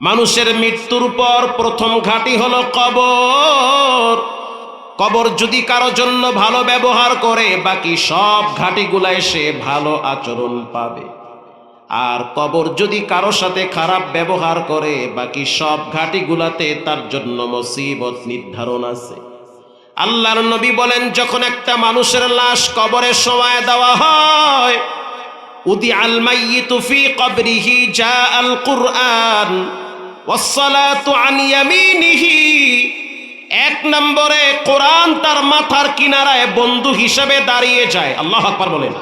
মানুষের মৃত্যুর পর প্রথম ঘাঁটি হলো কবর। কবর যদি কারো জন্য ভালো ব্যবহার করে, বাকি সব ঘাঁটিগুলায় সে ভালো আচরণ পাবে। আর কবর যদি কারো সাথে খারাপ ব্যবহার করে, বাকি সব ঘাঁটিগুলাতে তার জন্য মুসিবত নির্ধারণ আছে। আল্লাহর নবী বলেন, যখন একটা মানুষের লাশ কবরে শোয়ায় দেওয়া হয়, উদি আল মাইয়িতু ফি কবরিহি জা আল কুরআন ওয়াসসালাতু আন ইয়ামিনিহি। এক নম্বরে কোরআন তার মাথার কিনারায় বন্ধু হিসেবে দাঁড়িয়ে যায়, আল্লাহু আকবার বলেন।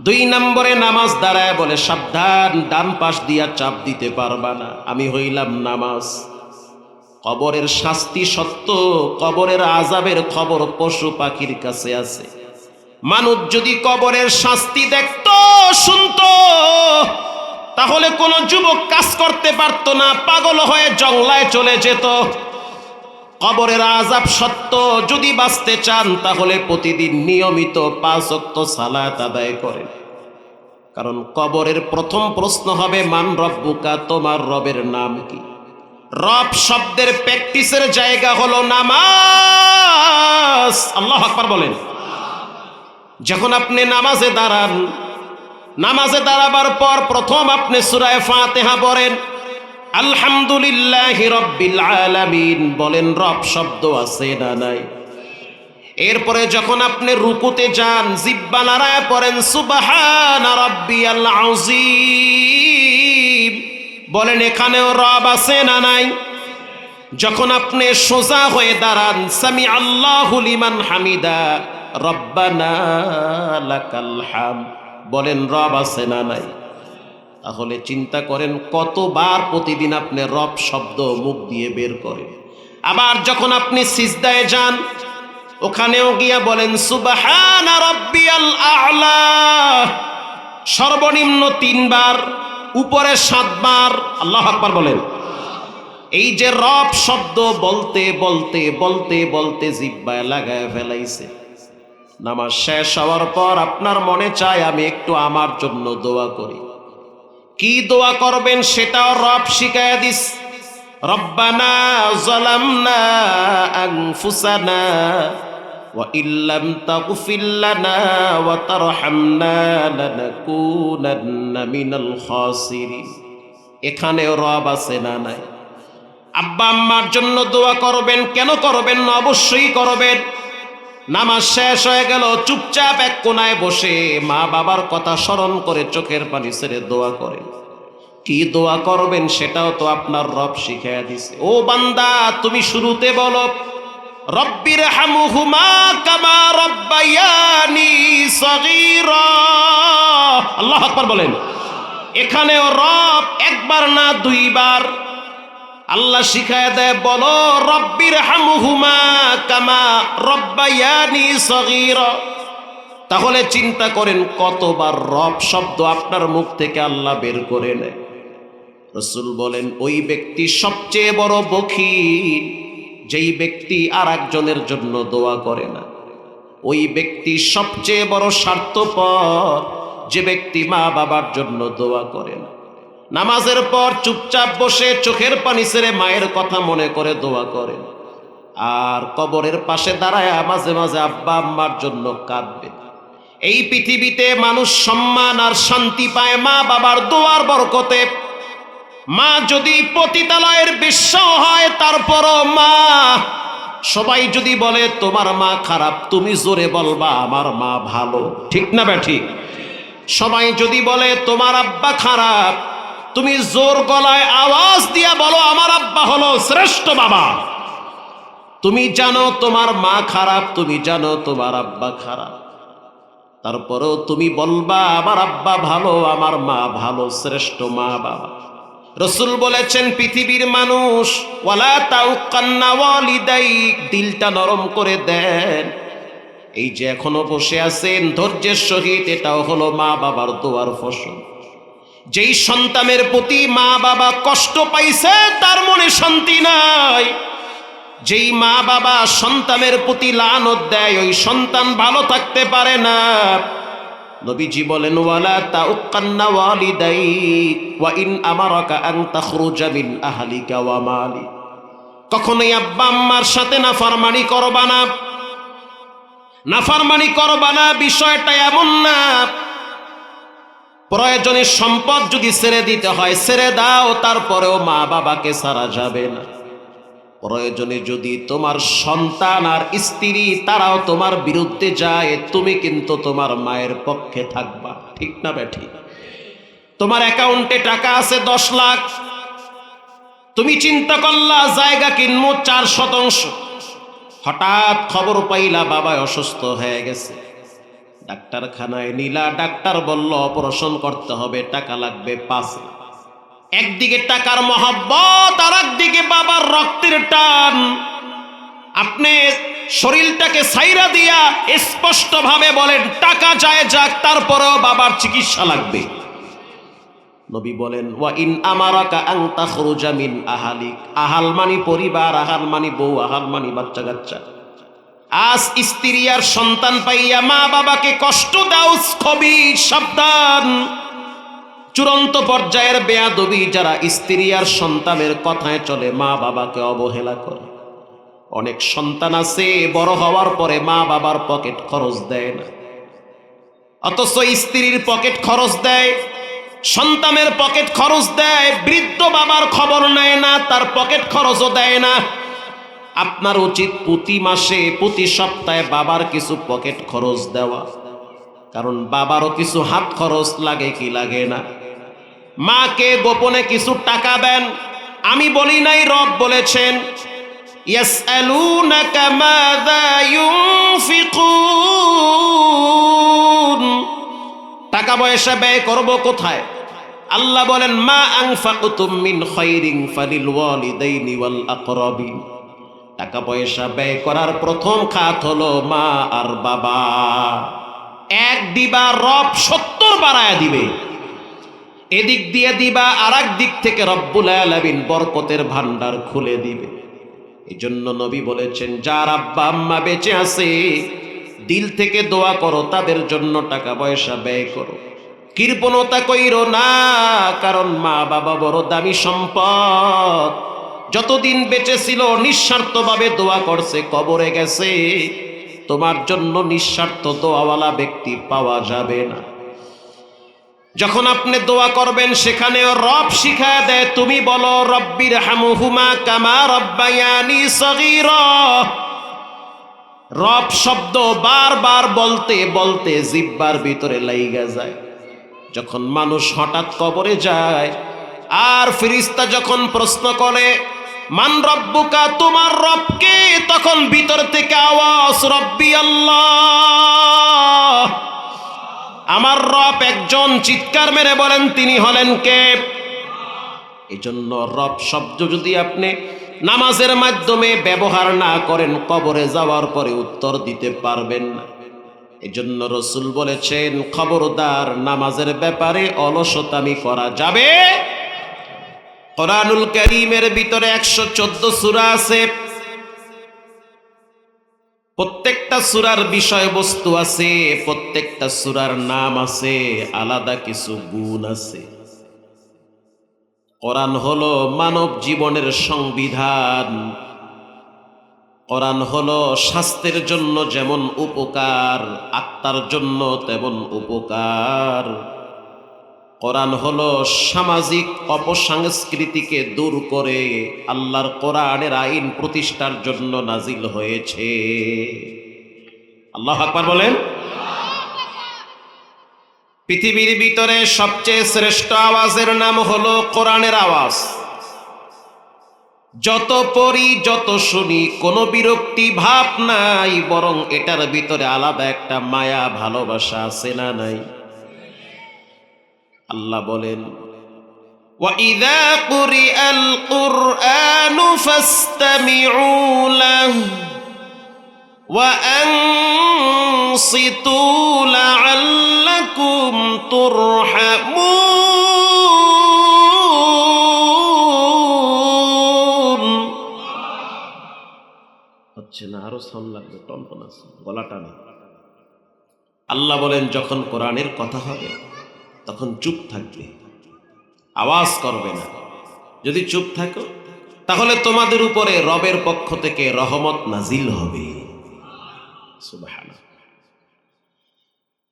দুই নম্বরে নামাজ দাঁড়ায় বলে, সাবধান, ডান পাশ দিয়া চাপ দিতে পারবা না, আমি হইলাম নামাজ। কবরের শাস্তি সত্য, কবরের আযাবের খবর পশু পাখির কাছে আছে। মানুষ যদি কবরের শাস্তি দেখতো, শুনতো, তাহলে কোন যুবক কাজ করতে পারত না, পাগল হয়ে জংলায় চলে যেত। কবরের আযাব সত্য, যদি বাঁচতে চান তাহলে প্রতিদিন নিয়মিত 5 ওয়াক্ত সালাত আদায় করেন। কারণ কবরের প্রথম প্রশ্ন হবে, মান রব্বুকা, তোমার রবের নাম কি? রব শব্দের প্র্যাকটিসের জায়গা হলো নামাজ, আল্লাহু আকবার বলেন। যখন আপনি নামাজে দাঁড়ান, নামাজে দাঁড়াবার পর প্রথম আপনি সূরা ফাতিহা পড়েন, আলহামদুলিল্লাহি রাব্বিল আলামিন বলেন। রব শব্দ আছে না নাই? এরপরে যখন আপনি রুকুতে যান, জিহ্বা নাড়ায় পড়েন সুবহানা রাব্বিয়াল আযীম বলেন, এখানেও রব আছে না নাই? যখন আপনি সোজা হয়ে দাঁড়ান, সামি আল্লাহু লিমান হামিদা রব্বানা লাকাল হামদ বলেন, রব আছে না নাই? তাহলে চিন্তা করেন কতবার প্রতিদিন আপনি রব শব্দ মুখ দিয়ে বের করেন। আবার যখন আপনি সিজদায় যান, ওখানেও গিয়া বলেন সুবহানা রাব্বিয়াল আ'লা, সর্বনিম্ন 3 বার, উপরে 7 বার, আল্লাহু আকবার বলেন। এই যে রব শব্দ বলতে বলতে বলতে বলতে জিহ্বায় লাগায় ফেলাইছে। নামাজ শেষ হওয়ার পর আপনার মনে চায় আমি একটু আমার জন্য দোয়া করি। কি দোয়া করবেন সেটাও রব শিখায়া দিস। রব্বানা যালামনা আনফুসানা ওয়া ইল্লাম তাগফির লানা ওয়া তারহামনা লানাকুনান্না মিনাল খাসিরিন। এখানেও রব আছে না নাই? আব্বা আম্মার জন্য দোয়া করবেন, কেন করবেন না? অবশ্যই করবেন। নামাজ শেষ হয়ে গেল, চুপচাপ এক কোনায় বসে মা বাবার কথা স্মরণ করে চোখের পানি ছেড়ে দোয়া করেন। কি দোয়া করবেন সেটাও তো আপনার রব শিখাইয়া দিছে। ও বান্দা, তুমি শুরুতে বলো রব্বির হামহুমা কামা রব্বায়ানি সগীরা, আল্লাহু আকবার বলেন। এখানেও রব একবার না 2 বার আল্লাহ শিখায় দেয়, বলো রব্বির হামহুমা কামা রব্বায়ানি সগীরা। তাহলে চিন্তা করেন কতবার রব শব্দ আপনার মুখ থেকে আল্লাহ বের করে নেয়। রাসূল বলেন, ওই ব্যক্তি সবচেয়ে বড় বখিল যেই ব্যক্তি আর একজনের জন্য দোয়া করে না। ওই ব্যক্তি সবচেয়ে বড় স্বার্থপর যে ব্যক্তি মা বাবার জন্য দোয়া করে না। নামাজের পর চুপচাপ বসে চোখের পানি ছেড়ে মায়ের কথা মনে করে দোয়া করেন, আর কবরের পাশে দাঁড়ায় মাঝে মাঝে আব্বা আম্মার জন্য কাঁদবে। এই পৃথিবীতে মানুষ সম্মান আর শান্তি পায় মা বাবার দোয়ার বরকতে। মা যদি পতিতালয়ের বিশ্ব হয়, তারপরও মা, সবাই যদি বলে তোমার মা খারাপ, তুমি জোরে বলবা আমার মা ভালো, ঠিক না ঠিক? সবাই যদি বলে তোমার আব্বা খারাপ, তুমি জোর গলায় আওয়াজ দিয়া বলো আমার আব্বা হলো শ্রেষ্ঠ বাবা। তুমি জানো তোমার মা খারাপ, তুমি জানো তোমার আব্বা খারাপ, তারপরেও তুমি বলবা আমার আব্বা ভালো, আমার মা ভালো, শ্রেষ্ঠ মা বাবা। রাসূল বলেছেন, পৃথিবীর মানুষ ওয়ালা তাউকান্না ওয়ালিদাইক, দিলটা নরম করে দেন। এই যে এখনো বসে আছেন ধৈর্যের সহিত, এটাও হলো মা বাবার দোয়ার ফসল। যেই সন্তানের প্রতি মা বাবা কষ্ট পাইছে তার মনে শান্তি নাই। যেই মা বাবা সন্তানের প্রতি লানত দেয়, ওই সন্তান ভালো থাকতে পারে না। নবীজি বলেন ওয়ালা তাউক্কান্না ওয়ালিদাই ওয়া ইন আমারাকা আন তাখরুজা মিন আহলিকা ওয়া মালি, কখনোই আব্বা আম্মার সাথে নাফরমানি করবা না। নাফরমানি করবা না বিষয়টা এমন না, প্রয়োজনে সম্পদ যদি ছেড়ে দিতে হয় ছেড়ে দাও, তারপরেও মা বাবাকে ছাড়া যাবে না। প্রয়োজনে যদি তোমার সন্তান আর স্ত্রী তারাও তোমার বিরুদ্ধে যায়, তুমি কিন্তু তোমার মায়ের পক্ষে থাকবা, ঠিক না বেঠি? তোমার অ্যাকাউন্টে টাকা আছে 10 লাখ, তুমি চিন্তা করলা জায়গা কিনবো 4%, হঠাৎ খবর পাইলা বাবা অসুস্থ হয়ে গেছে, ডাক্তারখানায় নিলা, ডাক্তার বলল অপারেশন করতে হবে, টাকা লাগবে 5 লাখ। একদিকে টাকার মহব্বত আর একদিকে বাবার রক্তের টান, আপনি শরীরটাকে ছাইরা দিয়া স্পষ্ট ভাবে বলেন টাকা যায় যাক, তারপরেও বাবার চিকিৎসা লাগবে। নবী বলেন ওয়া ইন আমারাকা আন তাখরুজা মিন আহলিক, আহাল মানি পরিবার, আহাল মানি বউ, আহাল মানি বাচ্চা কাচ্চা। আজ স্ত্রী আর সন্তান পাইয়া মা বাবাকে কষ্ট দাও, খুবই সাবধান। চূড়ান্ত পর্যায়ের বেয়াদবি যারা স্ত্রী আর সন্তানের কথায় চলে, মা বাবাকে অবহেলা করে। অনেক সন্তান আছে বড় হওয়ার পরে মা বাবার পকেট খরচ দেয় না, অথচ স্ত্রীর পকেট খরচ দেয়, সন্তানের পকেট খরচ দেয়, বৃদ্ধ বাবার খবর নেয় না, তার পকেট খরচও দেয় না। আপনার উচিত প্রতি মাসে প্রতি সপ্তাহে বাবার কিছু পকেট খরচ দেওয়া, কারণ বাবারও কিছু হাত খরচ লাগে কি লাগে না। মাকে গোপনে কিছু টাকা দেন, আমি বলি নাই, রব বলেছেন ইয়াসআলুনাকা মাযা ইউনফিকুন, টাকা পয়সা ব্যয় করব কোথায়? আল্লাহ বলেন মা আনফাকতুম মিন খাইরিন ফালিল ওয়ালিদাইনি ওয়াল আকরাবিন, টাকা পয়সা ব্যয় করার প্রথম খাত হলো মা আর বাবা। এক দিবা রব 70 বাড়ায়া দিবে, এদিক দিয়ে দিবা আর এক দিক থেকে রব্বুল আলামিন বরকতের ভান্ডার খুলে দিবে। এজন্য নবী বলেছেন যার আব্বা আম্মা বেঁচে আছে দিল থেকে দোয়া করো, তাদের জন্য টাকা পয়সা ব্যয় করো, কৃপণতা কইরো না, কারণ মা বাবা বড় দামি সম্পদ। যতদিন বেঁচে ছিল নিঃস্বার্থভাবে দোয়া করছে, কবরে গেছে, তোমার জন্য নিঃস্বার্থ দোয়াওয়ালা ব্যক্তি পাওয়া যাবে না। যখন আপনি দোয়া করবেন সেখানেও রব শিখায় দেয়, তুমি বলো রব্বির হামহুমা কামা রব্বায়ানি সগীরা। রব শব্দ বারবার বলতে বলতে জিহ্বার ভিতরে লাইগা যায়। যখন মানুষ হঠাৎ কবরে যায় আর ফেরেশতা যখন প্রশ্ন করে মান রব্বুকা, তোমার রবকে, তখন ভিতর থেকে আওয়াজ রব্বি আল্লাহ, আমার রব একজন, চিৎকার মেরে বলেন তিনি হলেন কে? এজন্য রব শব্দ যদি আপনি নামাজের মাধ্যমে ব্যবহার না করেন, কবরে যাওয়ার পরে উত্তর দিতে পারবেন না। এজন্য রাসূল বলেছেন খবরদার নামাজের ব্যাপারে অলসতামি করা যাবে। কোরআনুল কারীমের ভিতরে 114 সূরা আছে, প্রত্যেকটা সূরার বিষয়বস্তু আছে, প্রত্যেকটা সূরার নাম আছে, আলাদা কিছু গুণ আছে। কোরআন হলো মানব জীবনের সংবিধান। কোরআন হলো স্বাস্থ্যের জন্য যেমন উপকার, আত্মার জন্য তেমন উপকার। কোরআন হলো সামাজিক অপসংস্কৃতিকে দূর করে আল্লাহর কোরআনের আইন প্রতিষ্ঠার জন্য নাজিল হয়েছে। আল্লাহু আকবার বলেন। পৃথিবীর ভিতরে সবচেয়ে শ্রেষ্ঠ আওয়াজের নাম হলো কোরআনের আওয়াজ। যত পড়ি যত শুনি কোনো বিরক্তি ভাব নাই, বরং এটার ভিতরে আলাদা একটা মায়া ভালোবাসা আছে না নাই? আল্লাহ বলেন وَإِذَا قُرِئَ الْقُرْآنُ فَاسْتَمِعُوا لَهُ وَأَنصِتُوا لَعَلَّكُمْ تُرْحَمُونَ। হচ্ছে না, আরো সাউন্ড লাগবে, টনটন আছে, গলাটা নেই। আল্লাহ বলেন যখন কোরআনের কথা হবে তখন চুপ থাকবে, আওয়াজ করবে না। যদি চুপ থাকো তাহলে তোমাদের উপরে রবের পক্ষ থেকে রহমত নাজিল হবে। সুবহানাল্লাহ।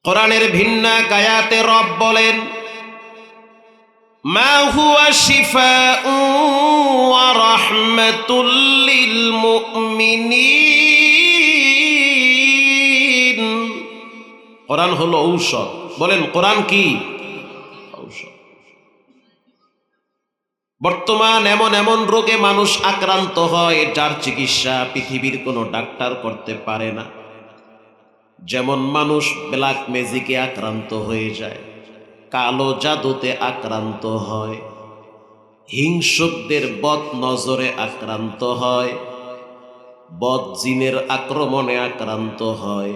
কোরআনের ভিন্ন আয়াতে রব বলেন মা হুয়া শিফাউ ওয়া রাহমাতুল লিল মুমিনিন। কোরআন হলো ঔষধ। বলেন কোরআন কি? ঔষধ। বর্তমান এমন এমন রোগে মানুষ আক্রান্ত হয় যার চিকিৎসা পৃথিবীর কোনো ডাক্তার করতে পারে না। যেমন মানুষ ব্ল্যাক ম্যাজিকে আক্রান্ত হয়ে যায়, কালো জাদুতে আক্রান্ত হয়, হিংসুকদের বদ নজরে আক্রান্ত হয়, বদ জিনের আক্রমণে আক্রান্ত হয়।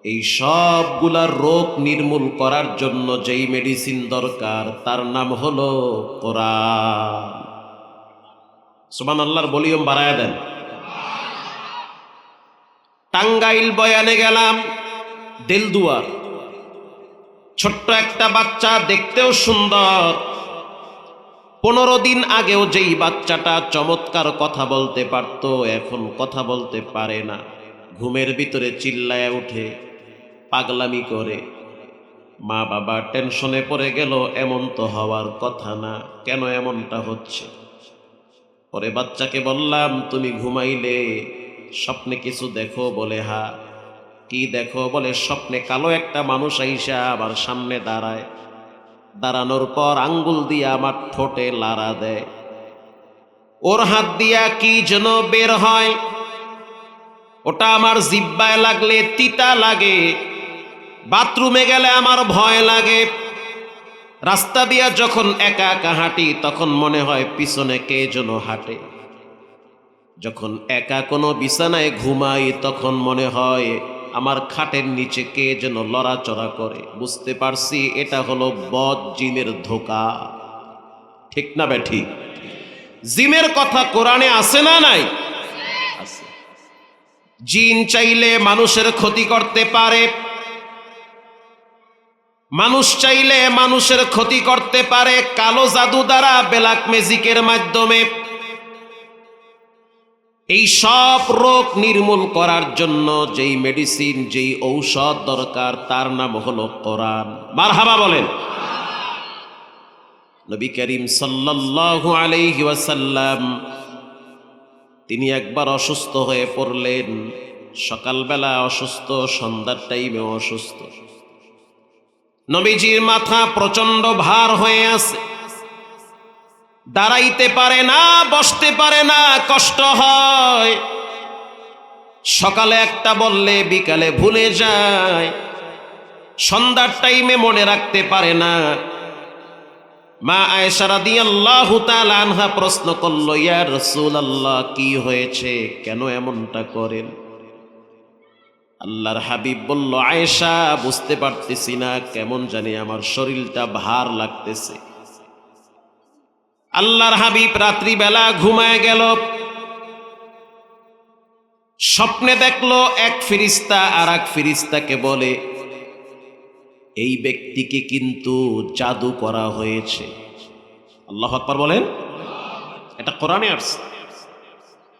এই সবগুলার রোগ নির্মূল করার জন্য যেই মেডিসিন দরকার তার নাম হলো কোরআন। সুবহানাল্লাহর ভলিউম বাড়ায় দেন। টাঙ্গাইল বয়ানে গেলাম, দেলদুয়ার ছোট্ট একটা বাচ্চা, দেখতেও সুন্দর। 15 দিন আগেও যেই বাচ্চাটা চমৎকার কথা বলতে পারত এখন কথা বলতে পারে না। ঘুমের ভিতরে চিল্লায় উঠে, পাগলামি করে। মা বাবা টেনশনে পড়ে গেল, এমন তো হওয়ার কথা না, কেন এমনটা হচ্ছে? পরে বাচ্চাকে বললাম তুমি ঘুমাইলে স্বপ্নে কিছু দেখো? বলে হা। কি দেখো? বলে স্বপ্নে কালো একটা মানুষ আইসা আমার সামনে দাঁড়ায়, দাঁড়ানোর পর আঙ্গুল দিয়ে আমার ঠোঁটে লাড়া দেয়, ওর হাত দিয়া কি যেন বের হয়, ওটা আমার জিহ্বায় লাগলে তিতা লাগে, বাথরুমে গেলে আমার ভয় লাগে, রাস্তা দিয়া যখন একা একা হাঁটি তখন মনে হয় পিছনে কে যেন হাঁটে, যখন একা কোনো বিছানায় ঘুমাই তখন মনে হয় আমার খাটের নিচে কে যেন লড়াচড়া করে। বুঝতে পারছি এটা হলো বদ জিনের ধোকা। ঠিক না বে ঠিক? জিনের কথা কোরআনে আছে না নাই? আছে। জিন চাইলে মানুষের ক্ষতি করতে পারে, মানুষ চাইলে মানুষের ক্ষতি করতে পারে কালো জাদু দ্বারা, ব্ল্যাক ম্যাজিকের মাধ্যমে। এই সব রোগ নির্মূল করার জন্য যেই মেডিসিন, যেই ঔষধ দরকার তার নাম হলো কোরআন। মারহাবা বলেন। নবী করিম সাল্লাল্লাহু আলাইহি ওয়াসাল্লাম তিনি একবার অসুস্থ হয়ে পড়লেন। সকালবেলা অসুস্থ, সন্ধ্যার টাইমে অসুস্থ। নবীজির মাথা প্রচন্ড ভার হয়ে আছে, দাঁড়াইতে পারে না, বসতে পারে না, কষ্ট হয়। সকালে একটা বললে বিকালে ভুলে যায়, সন্ধ্যার টাইমে মনে রাখতে পারে না। মা আয়েশা রাদিয়াল্লাহু তাআলা আনহা প্রশ্ন করল, ইয়া রাসূলুল্লাহ কি হয়েছে, কেন এমনটা করেন? আল্লাহর হাবিব বলল, আয়েশা বুঝতে পারতেছি না, কেমন জানি আমার শরীরটা ভার লাগতেছে। আল্লাহর হাবিব রাত্রিবেলা ঘুমায় গেল, স্বপ্নে দেখলো এক ফেরেশতা আর এক ফেরেশতাকে বলে, এই ব্যক্তিকে কিন্তু জাদু করা হয়েছে। আল্লাহু আকবার বলেন। এটা কোরআনে আসছে,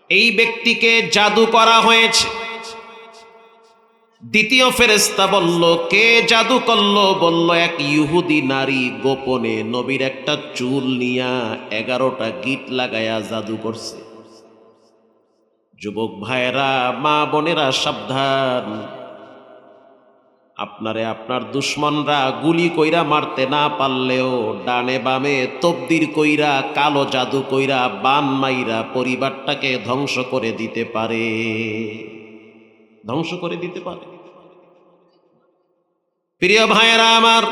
এই ব্যক্তিকে জাদু করা হয়েছে। দ্বিতীয় ফেরেশতা বলল, কে জাদু করলো? বলল, এক ইহুদি নারী গোপনে নবীর একটা চুল নিয়া 11টা গিট লাগায়া জাদু করছে। যুবক ভাইরা, মা বোনেরা সাবধান, আপনারে আপনার দুশ্মনরা গুলি কইরা মারতে না পারলেও ডানে বামে তকদির কইরা, কালো জাদু কইরা, বান মাইরা পরিবারটাকে ধ্বংস করে দিতে পারে, ধ্বংস করে দিতে পারে। প্রিয় ভাইয়েরা আমার,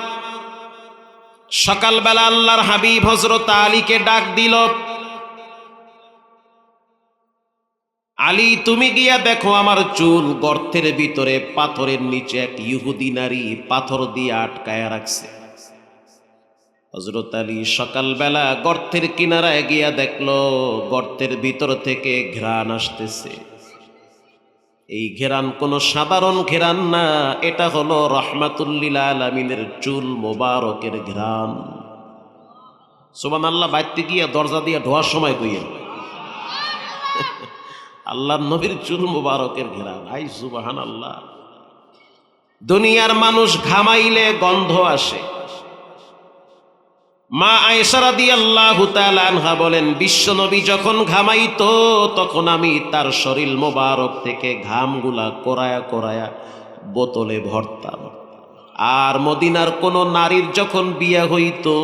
সকালবেলা আল্লাহর হাবিব হযরত আলীকে ডাক দিল, আলী তুমি গিয়া দেখো আমার চুল গর্তের ভিতরে পাথরের নিচে এক ইহুদি নারী পাথর দিয়ে আটকায়া রাখছে। হযরত আলী সকালবেলা গর্তের কিনারায় গিয়া দেখলো গর্তের ভিতর থেকে ঘ্রাণ আসতেছে। এই ঘেরান কোনো সাধারণ ঘেরান না, এটা হলো রাহমাতুল লিল আলামিনের চুল মোবারকের ঘেরান। সুবহানাল্লাহ। বাইতে গিয়া দরজা দিয়ে ঢোয়ার সময় কইয়েন আল্লাহর নবীর চুল মোবারকের ঘেরান। আই সুবহানাল্লাহ। দুনিয়ার মানুষ ঘামাইলে গন্ধ আসে। মা আয়েশা রাদিয়াল্লাহু তাআলা আনহা বলেন, বিশ্বনবী যখন ঘামাইতো তখন আমি তার শরীর মোবারক থেকে ঘামগুলা কোরায়া কোরায়া বোতলে ভরতাম। আর মদিনার কোন নারীর যখন বিয়ে হইতো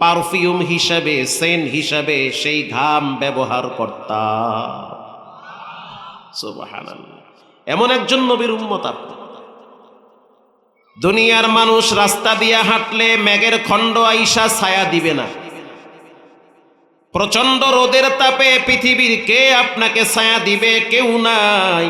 পারফিউম হিসাবে, সেন্ট হিসাবে সেই ঘাম ব্যবহার করতাম। সুবহানাল্লাহ। এমন একজন নবীর উম্মত আপনি। দুনিয়ার মানুষ রাস্তা দিয়া হাঁটলে মেঘের খণ্ড আইসা ছায়া দিবে না। প্রচন্ড রোদের তাপে পৃথিবীর কে আপনাকে ছায়া দিবে? কেউ নাই।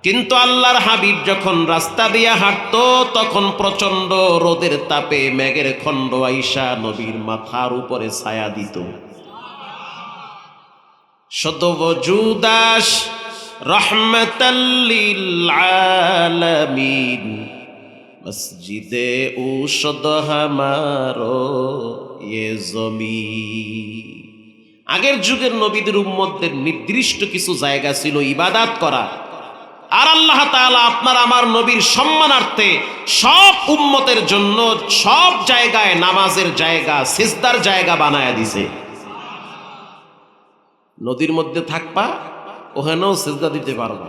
কিন্তু আল্লাহর হাবিব যখন রাস্তা দিয়া হাঁটতো তখন প্রচন্ড রোদের তাপে মেঘের খণ্ড আইসা নবীর মাথার উপরে ছায়া দিত। শত ওজুদাস রহমাতাল লিল আলামিন, মসজিদে ঔষধ হামারো ইয়ে জমিন। আগের যুগের নবীদের উম্মতদের নির্দিষ্ট কিছু জায়গা ছিল ইবাদত করা, আর আল্লাহ তাআলা আপনার আমার নবীর সম্মানার্থে সব উম্মতের জন্য সব জায়গায় নামাজের জায়গা, সিজদার জায়গা বানায়া দিছে। নদীর মধ্যে থাকবা, ওখানেও সিজদা দিতে পারবা,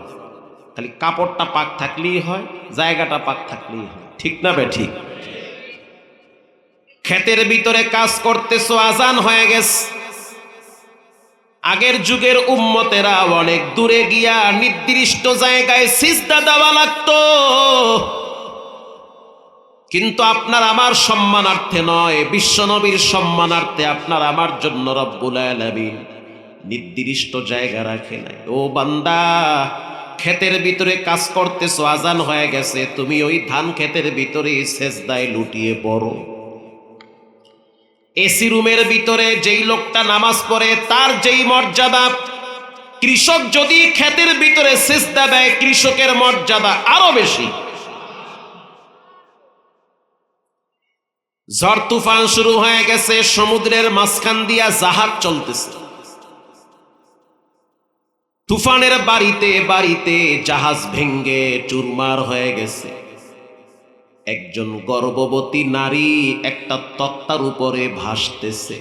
খালি কাপড়টা পাক থাকলেই হয়, জায়গাটা পাক থাকলেই হয়। ঠিক না বে ঠিক? ক্ষেতের ভিতরে কাজ করতেছো, আজান হয়ে গেছে। আগের যুগের উম্মতেরা অনেক দূরে গিয়া নির্দিষ্ট জায়গায় সিজদা দেওয়া লাগতো, কিন্তু আপনার আমার সম্মানার্থে নয়, বিশ্বনবীর সম্মানার্থে আপনার আমার জন্য রব্বুল আলামিন নির্দিষ্ট জায়গা রাখে নাই। ও বান্দা, ক্ষেতের ভিতরে কাজ করতেছো, আজান হয়ে গেছে, তুমি ওই ধান ক্ষেতের ভিতরে সেজদায় লুটিয়ে পড়ো। এসি রুমের ভিতরে যেই লোকটা নামাজ পড়ে তার যেই মর্যাদা, কৃষক যদি ক্ষেতের ভিতরে সিজদা দেয় কৃষকের মর্যাদা আরো বেশি। ঝড় তুফান শুরু হয়ে গেছে, সমুদ্রের মাঝখান দিয়া জাহাজ চলতেছে। তুফানের বাড়িতে বাড়িতে জাহাজ ভেঙ্গে চুরমার হয়ে গেছে। একজন গর্ভবতী নারী একটা তক্তার উপরে ভাসতেছে।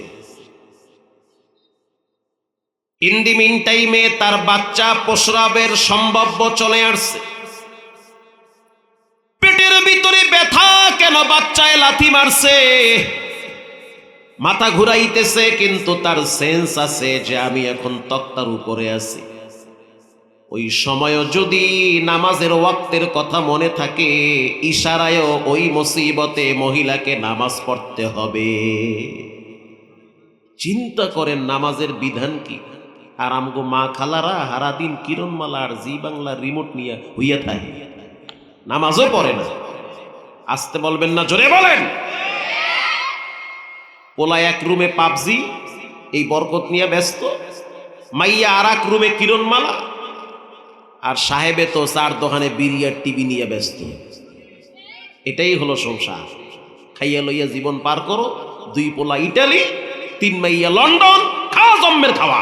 ইন দি মিন টাইমে তার বাচ্চা প্রসবের সম্ভাব্য চলে আসছে। পেটের ভিতরে ব্যথা, কেন বাচ্চায় লাথি মারছে, মাথা ঘুরাইতেছে, কিন্তু তার সেন্স আছে যে আমি এখন তক্তার উপরে আছি। ওই সময়ও যদি নামাজের ওয়াক্তের কথা মনে থাকে, ইশারায়ও ওই মুসিবতে মহিলাকে নামাজ পড়তে হবে। চিন্তা করেন নামাজের বিধান কি। আর আমগো মা খালারা হারাদিন কিরণমালা আর জি বাংলার রিমোট নিয়ে হইয়া থাকে, নামাজও পড়ে না। আসতে বলবেন না, জোরে বলেন। পোলা এক রুমে পাবজি এই বরকত নিয়ে ব্যস্ত, মাইয়া আর এক রুমে কিরণমালা, আর সাহেবে তো চার দোকানে বিরিয়ার টিভি নিয়ে ব্যস্ত। এটাই হলো সংসার। খাইয়া লইয়া জীবন পার করো। দুই পোলা ইটালি, তিন মাইয়া লন্ডন, খাওয়া জম্মের খাওয়া।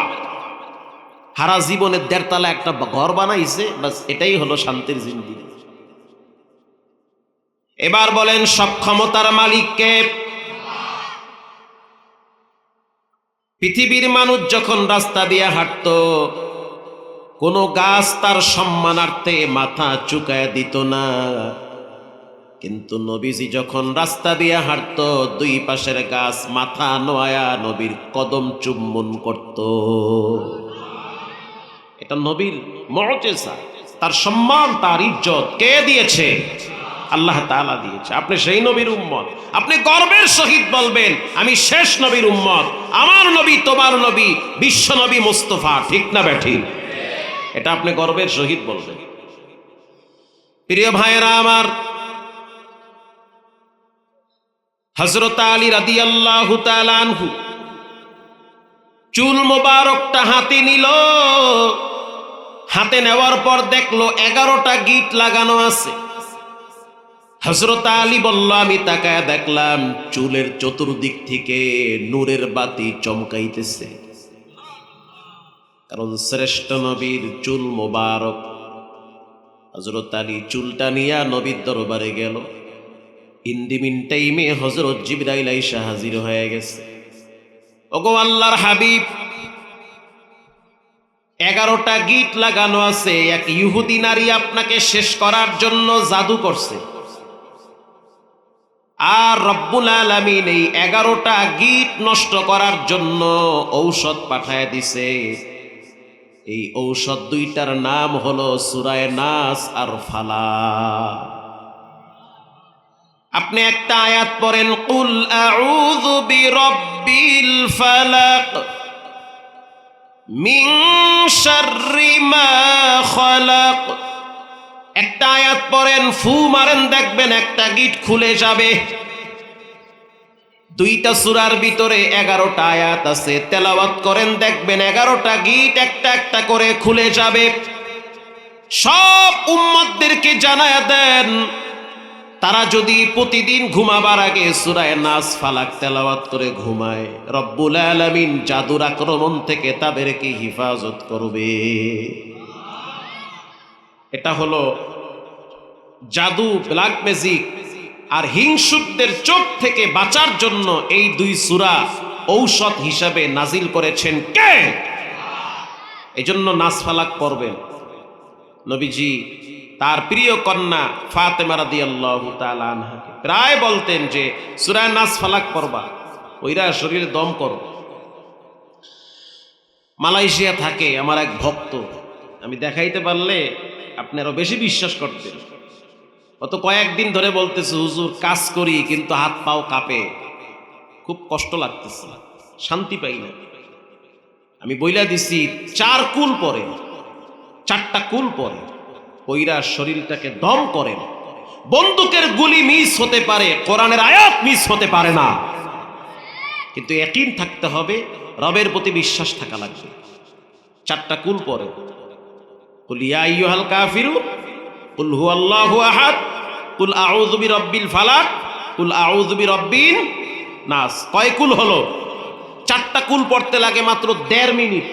হারা জীবনের ১.৫ তলা একটা ঘর বানাইছে, বাস এটাই হলো শান্তির জিন্দেগি। এবার বলেন, সব ক্ষমতার মালিককে। পৃথিবীর মানুষ যখন রাস্তা দিয়ে হাঁটতো, কোন গাছ তার সম্মানার্থে মাথা চুকায় দিত না, কিন্তু নবীজি যখন রাস্তা দিয়ে হাঁটতো দুই পাশের গাছ মাথা নোয়া নবীর কদম চুম্বন করত। এটা নবীর মুজিজা। তার সম্মান, তার ইজ্জত কে দিয়েছে? আল্লাহ তাআলা দিয়েছে। আপনি সেই নবীর উম্মত, আপনি গর্বের সহিত বলবেন আমি শেষ নবীর উম্মত, আমার নবী তোমার নবী বিশ্ব নবী মুস্তাফা। ঠিক না বেঠিক? এটা আপনি গর্বের সহিত বলবেন। প্রিয় ভাইয়েরা আমার, হযরত আলী রাদিয়াল্লাহু তাআলা আনহু চুল মোবারকটা হাতে নিল, হাতে নেওয়ার পর দেখলো 11টা গিট লাগানো আছে। হযরত আলী বলল, আমি তাকায় দেখলাম চুলের চতুর্দিক থেকে নূরের বাতি চমকাইতেছে, কারণ শ্রেষ্ঠ নবীর চুল মোবারক। হযরত আলী চুলটা নিয়ে নবীর দরবারে গেল। ইন দি মিন টাইমে হযরত জিবরাইল আইসা হাজির হয়ে গেছে। ওগো আল্লাহর হাবিব, 11টা গিট লাগানো আছে, এক ইহুদি নারী আপনাকে শেষ করার জন্য জাদু করছে, আর রব্বুল আলামিন এই 11টা গিট নষ্ট করার জন্য ঔষধ পাঠায় দিছে। এই ঔষধ দুইটার নাম হলো সূরা নাস আর ফালাক। আপনি একটা আয়াত পড়েন, কুল আউযু বিরাব্বিল ফালাক মিন শাররি মা খালাক। একটা আয়াত পড়েন, ফু মারেন, দেখবেন একটা গিট খুলে যাবে। দুইটা সূরার ভিতরে 11টা আয়াত আছে, তেলাওয়াত করেন, দেখবেন 11টা গিট একটা একটা করে খুলে যাবে। সব উম্মতদেরকে জানায়া দেন, তারা যদি প্রতিদিন ঘুমাবার আগে সূরা নাস ফালাক তেলাওয়াত করে ঘুমায়, রব্বুল আলামিন জাদুর আক্রমণ থেকে তাদেরকে হিফাজত করবে। এটা হলো জাদু, ব্ল্যাক ম্যাজিক আর হিংসুকদের চোখ থেকে বাঁচার জন্য এই দুই সূরা ঔষধ হিসাবে নাজিল করেছেন কে? এজন্য নাস ফালাক পড়বেন। নবীজি তার প্রিয় কন্যা ফাতেমা রাদিয়াল্লাহু তাআলা আনহাকে প্রায় বলতেন যে সূরা নাস ফালাক পড়বা, ওইরা শরীরে দম করো। মালয়েশিয়া থাকে আমার এক ভক্ত, আমি দেখাইতে পারলে আপনি আরো বেশি বিশ্বাস করতেন। অত কয়েকদিন ধরে বলতেছে, হুজুর কাজ করি কিন্তু হাত পাও কাঁপে, খুব কষ্ট লাগতেছে, শান্তি পাই না। আমি বইলা দিছি 4 কুল পরে, 4টা কুল পরে, ওইরা শরীরটাকে দম করেন। বন্দুকের গুলি মিস হতে পারে, কোরআনের আয়াত মিস হতে পারে না, কিন্তু ইয়াকিন থাকতে হবে, রবের প্রতি বিশ্বাস থাকা লাগবে। 4টা কুল পরে, কুল ইয়া আইয়ুহাল কাফিরুন, কুল হুয়াল্লাহু আহাদ, কুল আউযু বিরাব্বিল ফালাক, কুল আউযু বিরাব্বিন নাস। কয় কুল হলো? 4টা কুল পড়তে লাগে মাত্র 1.5 মিনিট।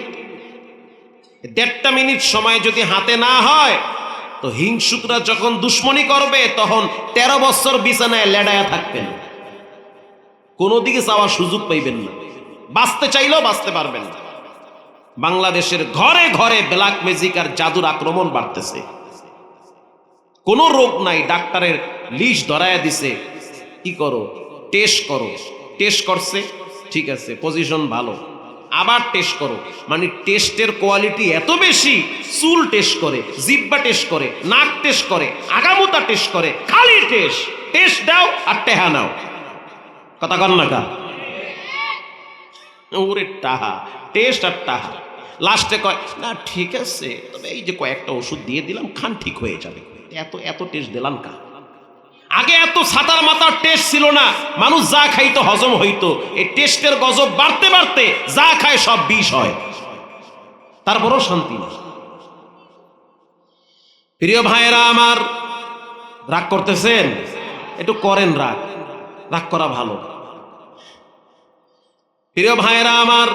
1.5 মিনিট সময় যদি হাতে না হয় তো হিংসুকরা যখন দুশ্মনী করবে তখন 13 বছর বিছানায় লেডায়া থাকবেন, কোনো দিকে যাওয়ার সুযোগ পাইবেন না, বাঁচতে চাইলেও বাঁচতে পারবেন না। বাংলাদেশের ঘরে ঘরে ব্ল্যাক ম্যাজিক আর জাদুর আক্রমণ বাড়তেছে। কোনো রোগ নাই, ডাক্তারের লিস্ট ধরায়া দিছে, কি করো, টেস্ট করো। টেস্ট করছে, ঠিক আছে, পজিশন ভালো, আবার টেস্ট করো। মানে টেস্টের কোয়ালিটি এত বেশি, চুল টেস্ট করে, জিহ্বা টেস্ট করে, নাক টেস্ট করে, আগামুতা টেস্ট করে, খালি টেস্ট। টেস্ট দাও আর টেহা নাও, কথা কন না কা? ওরে টাহা, টেস্ট আর টাহা। লাস্টে কয় না ঠিক আছে, তবে এই যে কয়েকটা ওষুধ দিয়ে দিলাম, খান ঠিক হয়ে যাবে। এত এত টেস্ট দিলাম কা? আগে এত ছাতার মাথার টেস্ট ছিল না, মানুষ যা খাইতো হজম হইতো। এই টেস্টের গজব বাড়তে বাড়তে যা খায় সব বিষ হয়, তারপরও শান্তি না। প্রিয় ভাইয়েরা আমার, রাগ করতেছেন? একটু করেন রাগ, রাগ করা ভালো। প্রিয় ভাইয়েরা আমার,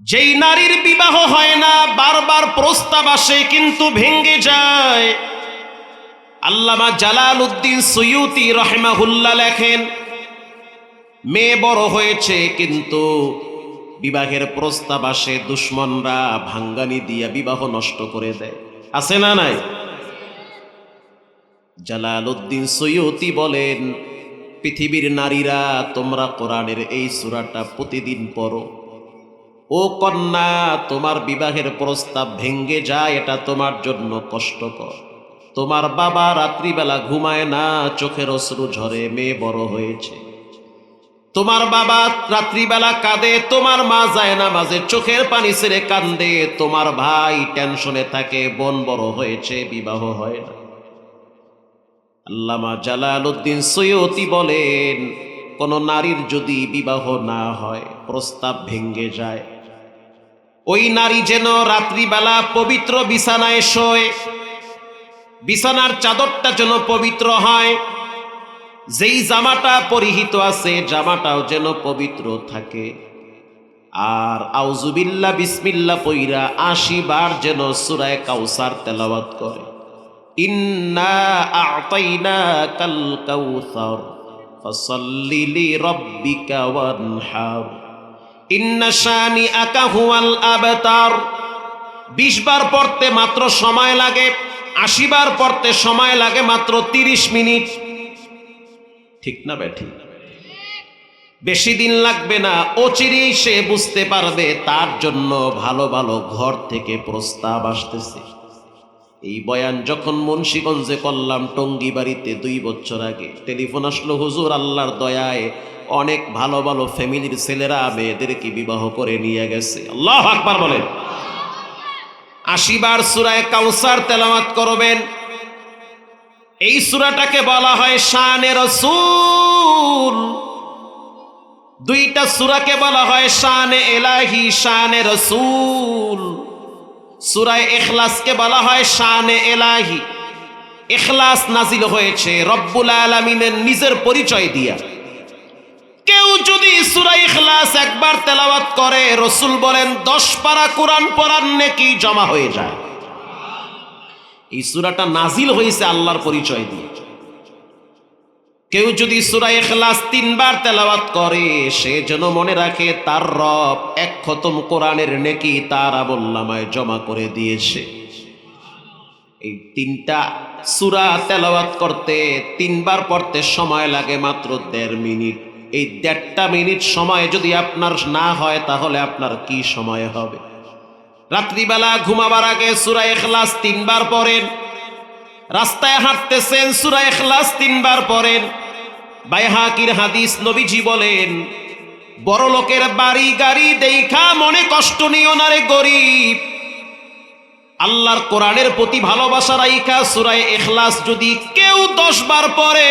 যেই নারীর বিবাহ হয় না, বারবার প্রস্তাব আসে কিন্তু ভেঙ্গে যায়। আল্লামা জালালউদ্দিন সুয়ুতি রাহিমাহুল্লাহ লেখেন, মেয়ে বড় হয়েছে কিন্তু বিবাহের প্রস্তাব আসে, দুশ্মনরা ভাঙ্গানি দিয়া বিবাহ নষ্ট করে দেয়। আছে না নাই? জালালউদ্দিন সুয়ুতি বলেন, পৃথিবীর নারীরা, তোমরা কোরআনের এই সূরাটা প্রতিদিন পড়ো। ও কন্যা, তোমার বিবাহের প্রস্তাব ভেঙ্গে যায়, এটা তোমার জন্য কষ্টকর। তোমার বাবা রাত্রিবেলা ঘুমায় না, চোখের অশ্রু ঝরে, মেয়ে বড় হয়েছে। তোমার বাবা রাত্রিবেলা কাঁদে, তোমার মা যায় না মাঝে চোখের পানি ছেড়ে কান্দে, তোমার ভাই টেনশনে থাকে, বোন বড় হয়েছে, বিবাহ হয় না। আল্লামা জালালউদ্দিন সুয়ুতি বলেন, কোন নারীর যদি বিবাহ না হয়, প্রস্তাব ভেঙ্গে যায়, ওই নারী যেন রাত্রিবেলা পবিত্র বিছানায় শোয়, বিছানার চাদরটা যেন পবিত্র হয়, যেই জামাটা পরিহিত আছে জামাটাও যেন পবিত্র থাকে। আর আউযুবিল্লাহ বিসমিল্লাহ পইরা ৮০ বার যেন সূরা কাউসার তেলাওয়াত করে। ইন্না আ'তাইনাকাল কাউসার ফাসাল্লি লিরাব্বিকা ওয়ানহার ইন্না শানিআকা হুয়াল আবতার। ২০ বার পড়তে মাত্র সময় লাগে, ৮০ বার পড়তে সময় লাগে মাত্র ৩০ মিনিট। ঠিক না বেঠিক? বেশি দিন লাগবে না, অচিরেই সে বুঝতে পারবে তার জন্য ভালো ভালো ঘর থেকে প্রস্তাব আসতেছে। এই বয়ান যখন মুন্সিগঞ্জে করলাম টঙ্গিবাড়িতে ২ বছর আগে, টেলিফোন আসলো, হুজুর আল্লাহর দয়ায় অনেক ভালো ভালো ফ্যামিলির ছেলেরা মেয়েদেরকে বিবাহ করে নিয়ে গেছে। আল্লাহু আকবার বলেন। ৮০ বার সূরা কাউসার তেলাওয়াত করবেন। এই সূরাটাকে বলা হয় শানে রাসূল। ২টা সূরাকে বলা হয় শানে ইলাহি, শানে রাসূল। সূরা ইখলাসকে বলা হয় শানে ইলাহি। ইখলাস নাজিল হয়েছে রব্বুল আলামিনের নিজের পরিচয় দিয়া। কেউ যদি সূরা ইখলাস একবার তেলাওয়াত করে, রাসূল বলেন ১০ পারা কোরআন পড়ার নেকি জমা হয়ে যায়। এই সূরাটা নাজিল হয়েছে আল্লাহর পরিচয় দিয়ে। কেউ যদি সূরা ইখলাস ৩ বার তেলাওয়াত করে, সে যেন মনে রাখে তার রব ১ খতম কোরআনের নেকি তার আমলনামায় জমা করে দিয়েছে। এই ৩টা সূরা তেলাওয়াত করতে ৩ বার পড়তে সময় লাগে মাত্র ১.৫ মিনিট। এই ১.৫টা মিনিট সময় যদি আপনার না হয়, তাহলে আপনার কি সময় হবে? রাত্রিবেলা ঘুমাবার আগে সূরা ইখলাস ৩ বার পড়েন। রাস্তায় হাঁটতেছেন, সূরা ইখলাস ৩ বার পড়েন। বাইহাকির হাদিস, নবীজি বলেন, বড় লোকের বাড়ি গাড়ি দেখা মনে কষ্ট নিও না রে গরিব। আল্লাহর কোরআনের প্রতি ভালোবাসা রাইখা সূরা ইখলাস যদি কেউ ১০ বার পড়ে,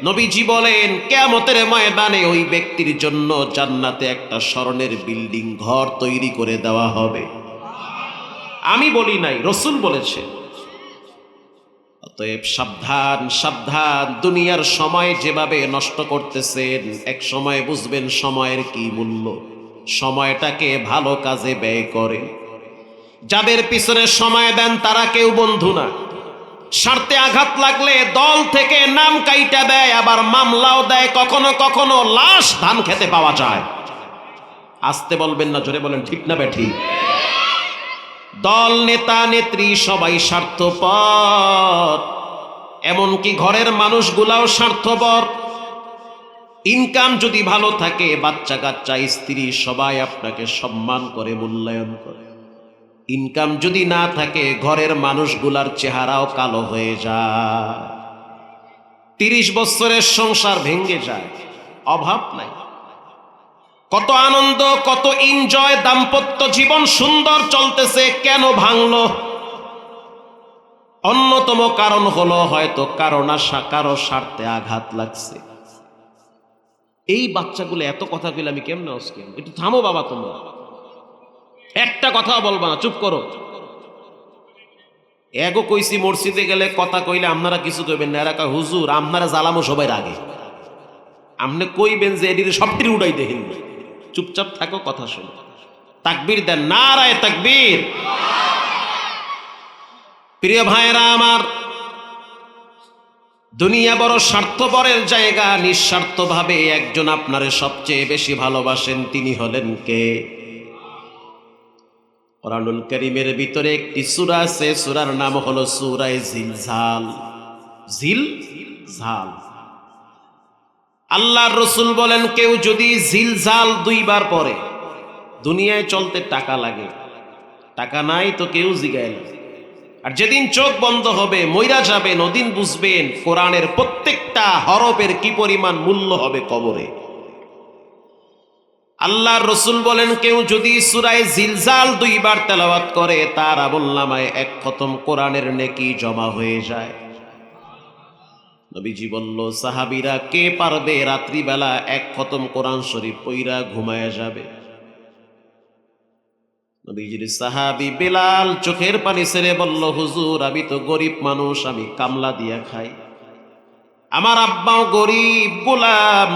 নবীজি বলেন কিয়ামতের ময়দানে ওই ব্যক্তির জন্য জান্নাতে একটা স্বর্ণের বিল্ডিং ঘর তৈরি করে দেওয়া হবে। আমি বলি নাই, রাসূল বলেছে। অতএব সাবধান সাবধান, দুনিয়ার সময় যেভাবে নষ্ট করতেছেন, এক সময় বুঝবেন সময়ের কি মূল্য। সময়টাকে ভালো কাজে ব্যয় করে। যাদের পিছনে সময় দেন তারা কেউ বন্ধু না। স্বার্থে আঘাত লাগলে দল থেকে নাম কাইটা দেয়, আবার মামলাও দেয়। কখনো কখনো লাশ ধান খেতে পাওয়া যায়। আসতে বলবেন না, জোরে বলেন, ঠিক না বেঠিক? দল, নেতা, নেত্রী সবাই স্বার্থপর, এমনকি ঘরের মানুষগুলাও স্বার্থপর। ইনকাম যদি ভালো থাকে, বাচ্চা কাচ্চা, স্ত্রী সবাই আপনাকে সম্মান করে, মূল্যায়ন করে। ইনকাম যদি না থাকে, ঘরের মানুষগুলার চেহারাও কালো হয়ে যায়। ৩০ বছরের সংসার ভেঙে যায়, অভাব নাই। কত আনন্দ, কত এনজয়, দাম্পত্য জীবন সুন্দর চলতেছে, কেন ভাঙলো? অন্যতম কারণ হলো হয়তো কারো স্বার্থে আঘাত লাগছে। এই বাচ্চাগুলো এত কথা কইলে আমি কেমনে অস্কিন? একটু থামো বাবা, তোমরা একটা কথা বলবা না, চুপ করো। এগো কইছি মসজিদে গেলে কথা কইলে আপনারা কিছু কইবেন না। এরা কয় হুজুর আপনারা জ্বালামো সবাই আগে, আপনি কইবেন যে এদিকে সবটির উড়াই দেখেন। চুপচাপ থাকো, কথা শোনো। তাকবীর দেন, নারায়ে তাকবীর। প্রিয় ভাইরা আমার, দুনিয়া বড় স্বার্থপরের জায়গা। নিঃস্বার্থভাবে একজন আপনারে সবচেয়ে বেশি ভালোবাসেন, তিনি হলেন কে? কোরআনুল কারীমের ভিতরে একটি সূরা আছে, সূরার নাম হলো সূরা জিলজাল। জিলজাল। আল্লাহর রাসূল বলেন, কেউ যদি জিলজাল 2 বার পড়ে, দুনিয়ায় চলতে টাকা লাগে, টাকা নাই তো কেউ জিগায় না। আর যেদিন চোখ বন্ধ হবে, মইরা যাবেন, ওদিন বুঝবেন কোরআনের প্রত্যেকটা হরফের কি পরিমাণ মূল্য হবে কবরে। আল্লাহর রাসূল বলেন, কেউ যদি সূরা জিলজাল 2 বার তেলাওয়াত করে, তার আমলনামায় 1 খতম কোরআনের নেকি জমা হয়ে যায়। নবীজি বলল, সাহাবীরা কে পারবে রাত্রিবেলা 1 খতম কোরআন শরীফ পইরা ঘুমায়া যাবে? নবীজির সাহাবী বেলাল চোখের পানি ছেড়ে বলল, হুজুর আমি তো গরিব মানুষ, আমি কামলা দিয়া খাই, আমার আব্বাও গরিব গোলাম,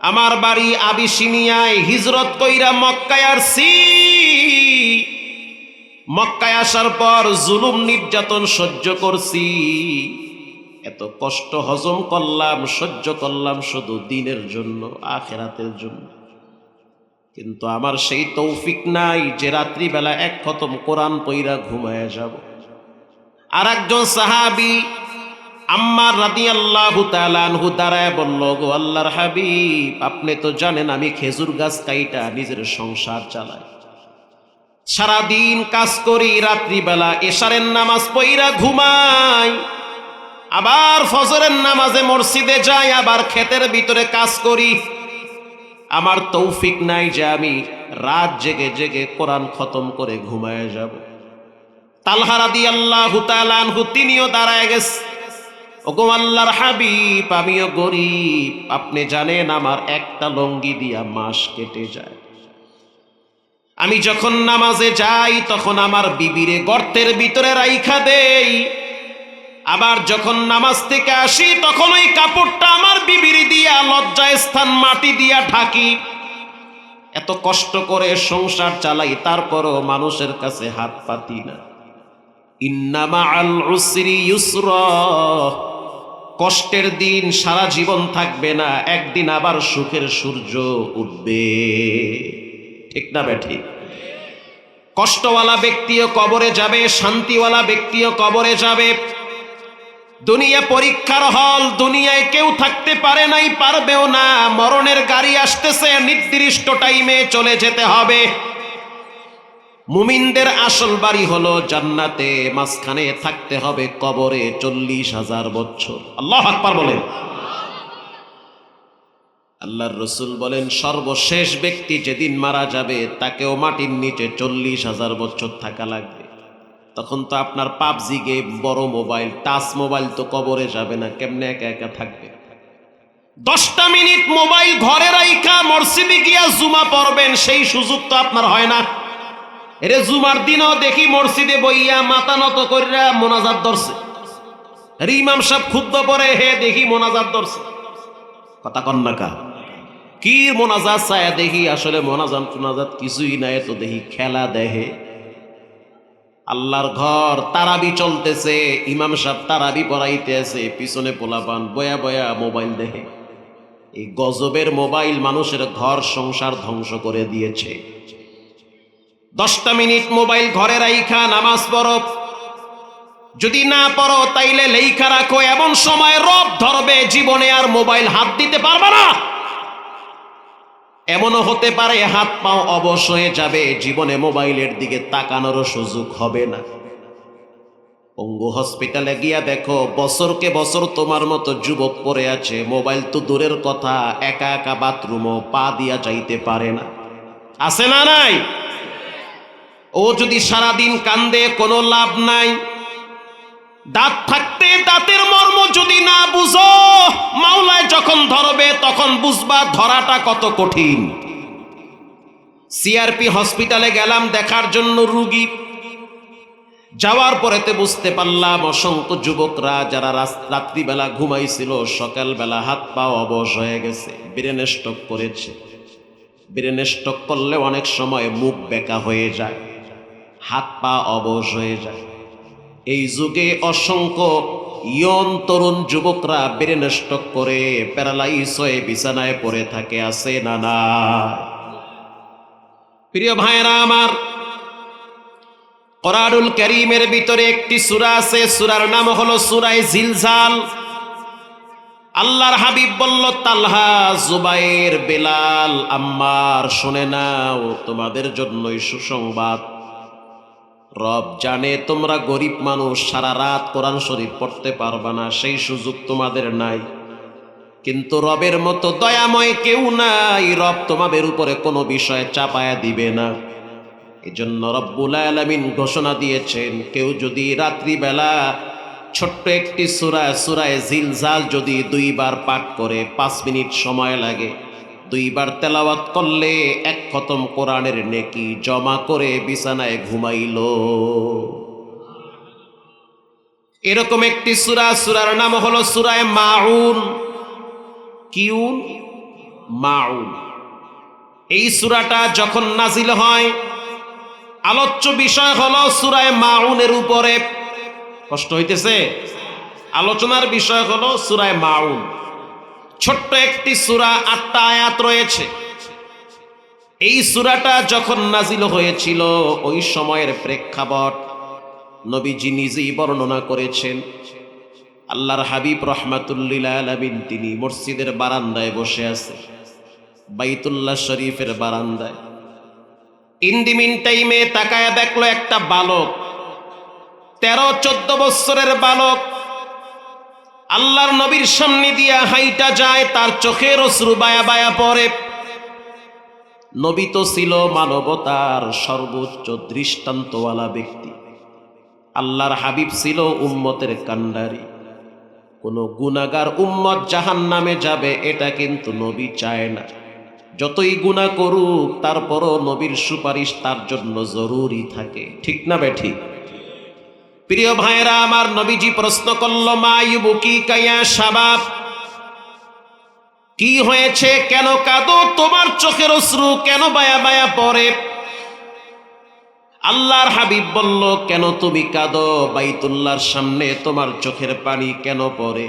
আমার বাড়ি আবিসিনিয়ায়, হিজরত কইরা মক্কায় আসছি, মক্কায় আসার পর জুলুম নির্যাতন সহ্য করছি, এত কষ্ট হজম করলাম, সহ্য করলাম শুধু দিনের জন্য, আখিরাতের জন্য, কিন্তু আমার সেই তৌফিক নাই যে রাত্রিবেলা এক খতম কোরআন পইরা ঘুমায়া যাব। আর একজন সাহাবী আম্মার রাদিয়াল্লাহু তাআলা আনহু দাঁড়ায় বলল, গো আল্লাহর হাবিব, আপনি তো জানেন আমি খেজুর গাছ কাইটা নিজের সংসার চালাই, সারাদিন কাজ করি, রাত্রিবেলা এশারের নামাজ পইরা ঘুমাই, আবার ফজরের নামাজে মসজিদে যাই, আবার ক্ষেতের ভিতরে কাজ করি, আমার তৌফিক নাই যে আমি রাত জেগে জেগে কোরআন খতম করে ঘুমায় যাব। তালহা রাদিয়াল্লাহু তাআলা আনহু তিনিও দাঁড়ায় গেছে, ওগো আল্লাহর হাবিব, আমিও গরিব, আপনি জানেন আমার একটা লঙ্গি দিয়া মাস কেটে যায়, আমি যখন নামাজে যাই তখন আমার বিবিরে গর্তের ভিতরে রাইখা দেই, আবার যখন নামাজ থেকে আসি তখন ওই কাপড়টা আমার বিবির দিয়া লজ্জায় স্থান মাটি দিয়া ঢাকি, এত কষ্ট করে সংসার চালাই, তারপরও মানুষের কাছে হাত পাতি না। ইন্না মাআল উসরি ইউসরা, কষ্টের দিন সারা জীবন থাকবে না, একদিন আবার সুখের সূর্য উঠবে, ঠিক না বেঠিক? কষ্টওয়ালা ব্যক্তিও কবরে যাবে, শান্তিওয়ালা ব্যক্তিও কবরে যাবে। দুনিয়া পরীক্ষার হল, দুনিয়ায় কেউ থাকতে পারে নাই, পারবেও না, মরণের গাড়ি আসতেছে, নির্দিষ্ট টাইমে চলে যেতে হবে। মুমিনদের আসল বাড়ি হলো জান্নাতে, মাঝখানে থাকতে হবে কবরে 40,000 বছর। আল্লাহু আকবার বলেন। আল্লাহর রসুল বলেন, সর্বশেষ ব্যক্তি যেদিন মারা যাবে তাকেও মাটির নিচে 40,000 বছর থাকা লাগবে। তখন তো আপনার পাবজি গেম, বড় মোবাইল, টাচ মোবাইল তো কবরে যাবে না, কেমনে একা একা থাকবে? 10টা মিনিট মোবাইল ঘরে রাইখা মসজিদে গিয়া জুমা পড়বেন, সেই সুযোগ তো আপনার হয় না। এরে জুমার দিনও দেখি মসজিদে বইয়া মাথা নত কইরা মোনাজাত ধরছে, আরে ইমাম সাহেব খুতবা পড়ে, হে দেখি মোনাজাত ধরছে, কথা কন না কা, কি মোনাজাত চায় দেখি, আসলে মোনাজাত কিছুই নাই, তো দেখি খেলা দেহে। আল্লাহর ঘর, তারাবি চলতেছে, ইমাম সাহেব তারাবি পড়াইতে আছে, পিছনে পোলাপান বয়া বয়া মোবাইল দেখে। এই গজবের মোবাইল মানুষের ঘর সংসার ধ্বংস করে দিয়েছে। 10টা মিনিট মোবাইল ঘরে রাইখা নামাজ পড়ো, যদি না পড়ো তাইলে লেখা রাখো, এমন সময় রব ধরবে, জীবনে আর মোবাইল হাত দিতে পারবে না। এমনও হতে পারে হাত পাও অবশ হয়ে যাবে, জীবনে মোবাইলের দিকে তাকানোরও সুযোগ হবে না। পঙ্গু হসপিটালে গিয়া দেখো, বছরকে বছর তোমার মতো যুবক পড়ে আছে, মোবাইল তো দূরের কথা, একা একা বাথরুমও পা দিয়া যাইতে পারে না। আছে না নাই? ও যদি সারাদিন কান্দে কোনো লাভ নাই। দাঁত থাকতে দাঁতের মর্ম যদি না বুঝো, মাওলায় যখন ধরবে তখন বুঝবা ধরাটা কত কঠিন। সিআরপি হসপিটালে গেলাম দেখার জন্য রুগী, যাওয়ার পরেতে বুঝতে পারলাম অসংখ্য যুবকরা যারা রাত্রিবেলা ঘুমাইছিল, সকালবেলা হাত পা অবশ হয়ে গেছে, ব্রেন স্ট্রোক করেছে। ব্রেন স্ট্রোক করলে অনেক সময় মুখ বেঁকা হয়ে যায়, হাত পা অবশ হয়ে যায়। এই যুগে অসংখ্য ইয়ং তরুণ যুবকরা ব্রেন স্ট্রোক করে প্যারালাইজ হয়ে বিছানায় পড়ে থাকে, আছে না না? প্রিয় ভাইরা আমার, কোরআনুল কারীমের ভিতরে একটি সূরা আছে, সূরার নাম হলো সূরা জিলজাল। আল্লাহর হাবিব বলল, তালহা, জুবাইর, বেলাল, আম্মার, শুনে নাও, তোমাদের জন্যই সুসংবাদ। রব জানে তোমরা গরিব মানুষ, সারা রাত কোরআন শরীফ পড়তে পারবা না, সেই সুযোগ তোমাদের নাই, কিন্তু রবের মতো দয়াময় কেউ নাই, রব তোমাদের উপরে কোনো বিষয় চাপায়া দিবে না। এজন্য রব্বুল আলামিন ঘোষণা দিয়েছেন, কেউ যদি রাত্রিবেলা ছোট্ট একটি সূরা, সূরা জিলজাল যদি 2 বার পাঠ করে, 5 মিনিট সময় লাগে, দুইবার তেলাওয়াত করলে এক খতম কোরআনের নেকি জমা করে বিছানায় ঘুমাইল। এরকম একটি সূরা, সূরার নাম হলো সূরায়ে মাউন। কিউন? মাউন। এই সূরাটা যখন নাজিল হয়, আলোচ্য বিষয় হলো সূরায়ে মাউনের উপরে। কষ্ট হইতেছে? আলোচনার বিষয় হলো সূরায়ে মাউন। ছোট্ট একটি সূরা, 8টা আয়াত রয়েছে। এই সূরাটা যখন নাজিল হয়েছিল, ওই সময়ের প্রেক্ষাপট নবীজি নিজেই বর্ণনা করেছেন। আল্লাহর হাবিব রাহমাতুল্লিল আলামিন তিনি মসজিদের বারান্দায় বসে আছে, বাইতুল্লাহ শরীফের বারান্দায়। ইন্দিমিন টাইমে তাকায় দেখলো একটা বালক, 13-14 বছরের বালক আল্লাহর নবীর সামনে দিয়া হাইটা যায়, তার চোখের অশ্রু বায়া বায়া পড়ে। নবী তো ছিল মানবতার সর্বোচ্চ দৃষ্টান্তওয়ালা ব্যক্তি। আল্লাহর হাবিব ছিল উম্মতের কান্ডারি। কোন গুনাহগার উম্মত জাহান্নামে যাবে এটা কিন্তু নবী চায় না। যতই গুনাহ করুক তারপরও নবীর সুপারিশ তার জন্য জরুরি থাকে। ঠিক না বেঠিক? প্রিয় ভাইরা আমার, নবীজি প্রশ্ন করল, মা ইউবুকিকা ইয়া শাবাব, কি হয়েছে, কেন কাঁদো, তোমার চোখের অশ্রু কেন বায়া বায়া পড়ে? আল্লাহর হাবিব বলল, কেন তুমি কাঁদো? বাইতুল্লাহর সামনে তোমার চোখের পানি কেন পড়ে?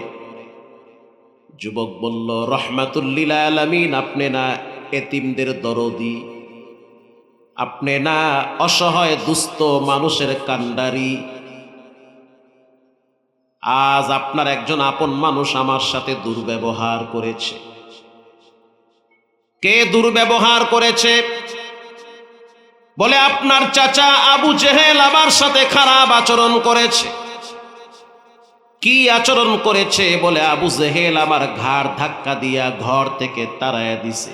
যুবক বলল, রহমাতুল্লিল আলামিন, আপনি না এতিমদের দরদি, আপনি না অসহায় দুস্থ মানুষের কান্ডারি। আজ আপনার একজন আপন মানুষ আমার সাথে দুর্ব্যবহার করেছে। কে দুর্ব্যবহার করেছে? বলে আপনার চাচা আবু জেহেল আমার সাথে খারাপ আচরণ করেছে। কি আচরণ করেছে? বলে আবু জেহেল আমার ঘাড় ধাক্কা দিয়া ঘর থেকে তাড়াইয়া দিছে।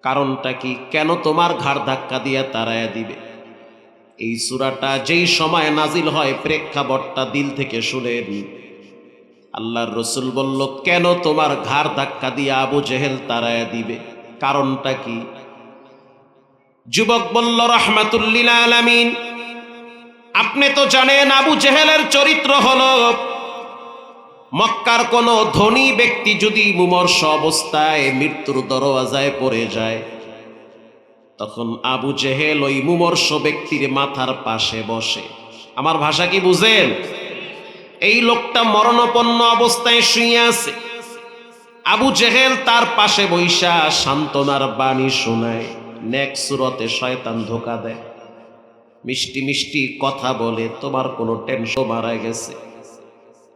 কারণটা কি? কেন তোমার ঘাড় ধাক্কা দিয়া তাড়াইয়া দিবে? এই সূরাটা যেই সময় নাজিল হয়, প্রেক্ষাপটটা দিল থেকে শুনেন। আল্লাহর রাসূল বলল, কেন তোমার ঘাড় ধাক্কা দিয়ে আবু জেহেল তাড়াইয়া দিবে? কারণটা কি? যুবক বলল, রাহমাতুল্লিল আলামিন, আপনি তো জানেন আবু জেহেলের চরিত্র হলো, মক্কার কোন ধনী ব্যক্তি যদি মুমূর্ষ অবস্থায় মৃত্যুর দরওয়াজায় পড়ে যায়, তখন আবু জেহেল ওই মুমূর্ষ ব্যক্তির মাথার পাশে বসে। আমার ভাষা কি বুঝেন? এই লোকটা মরণাপন্ন অবস্থায় শুয়ে আছে, আবু জেহেল তার পাশে বৈশা সান্ত্বনার বাণী শোনায়। নেক সুরতে শয়তান ধোঁকা দেয়, মিষ্টি মিষ্টি কথা বলে, তোমার কোনো টেনশন মারা গেছে,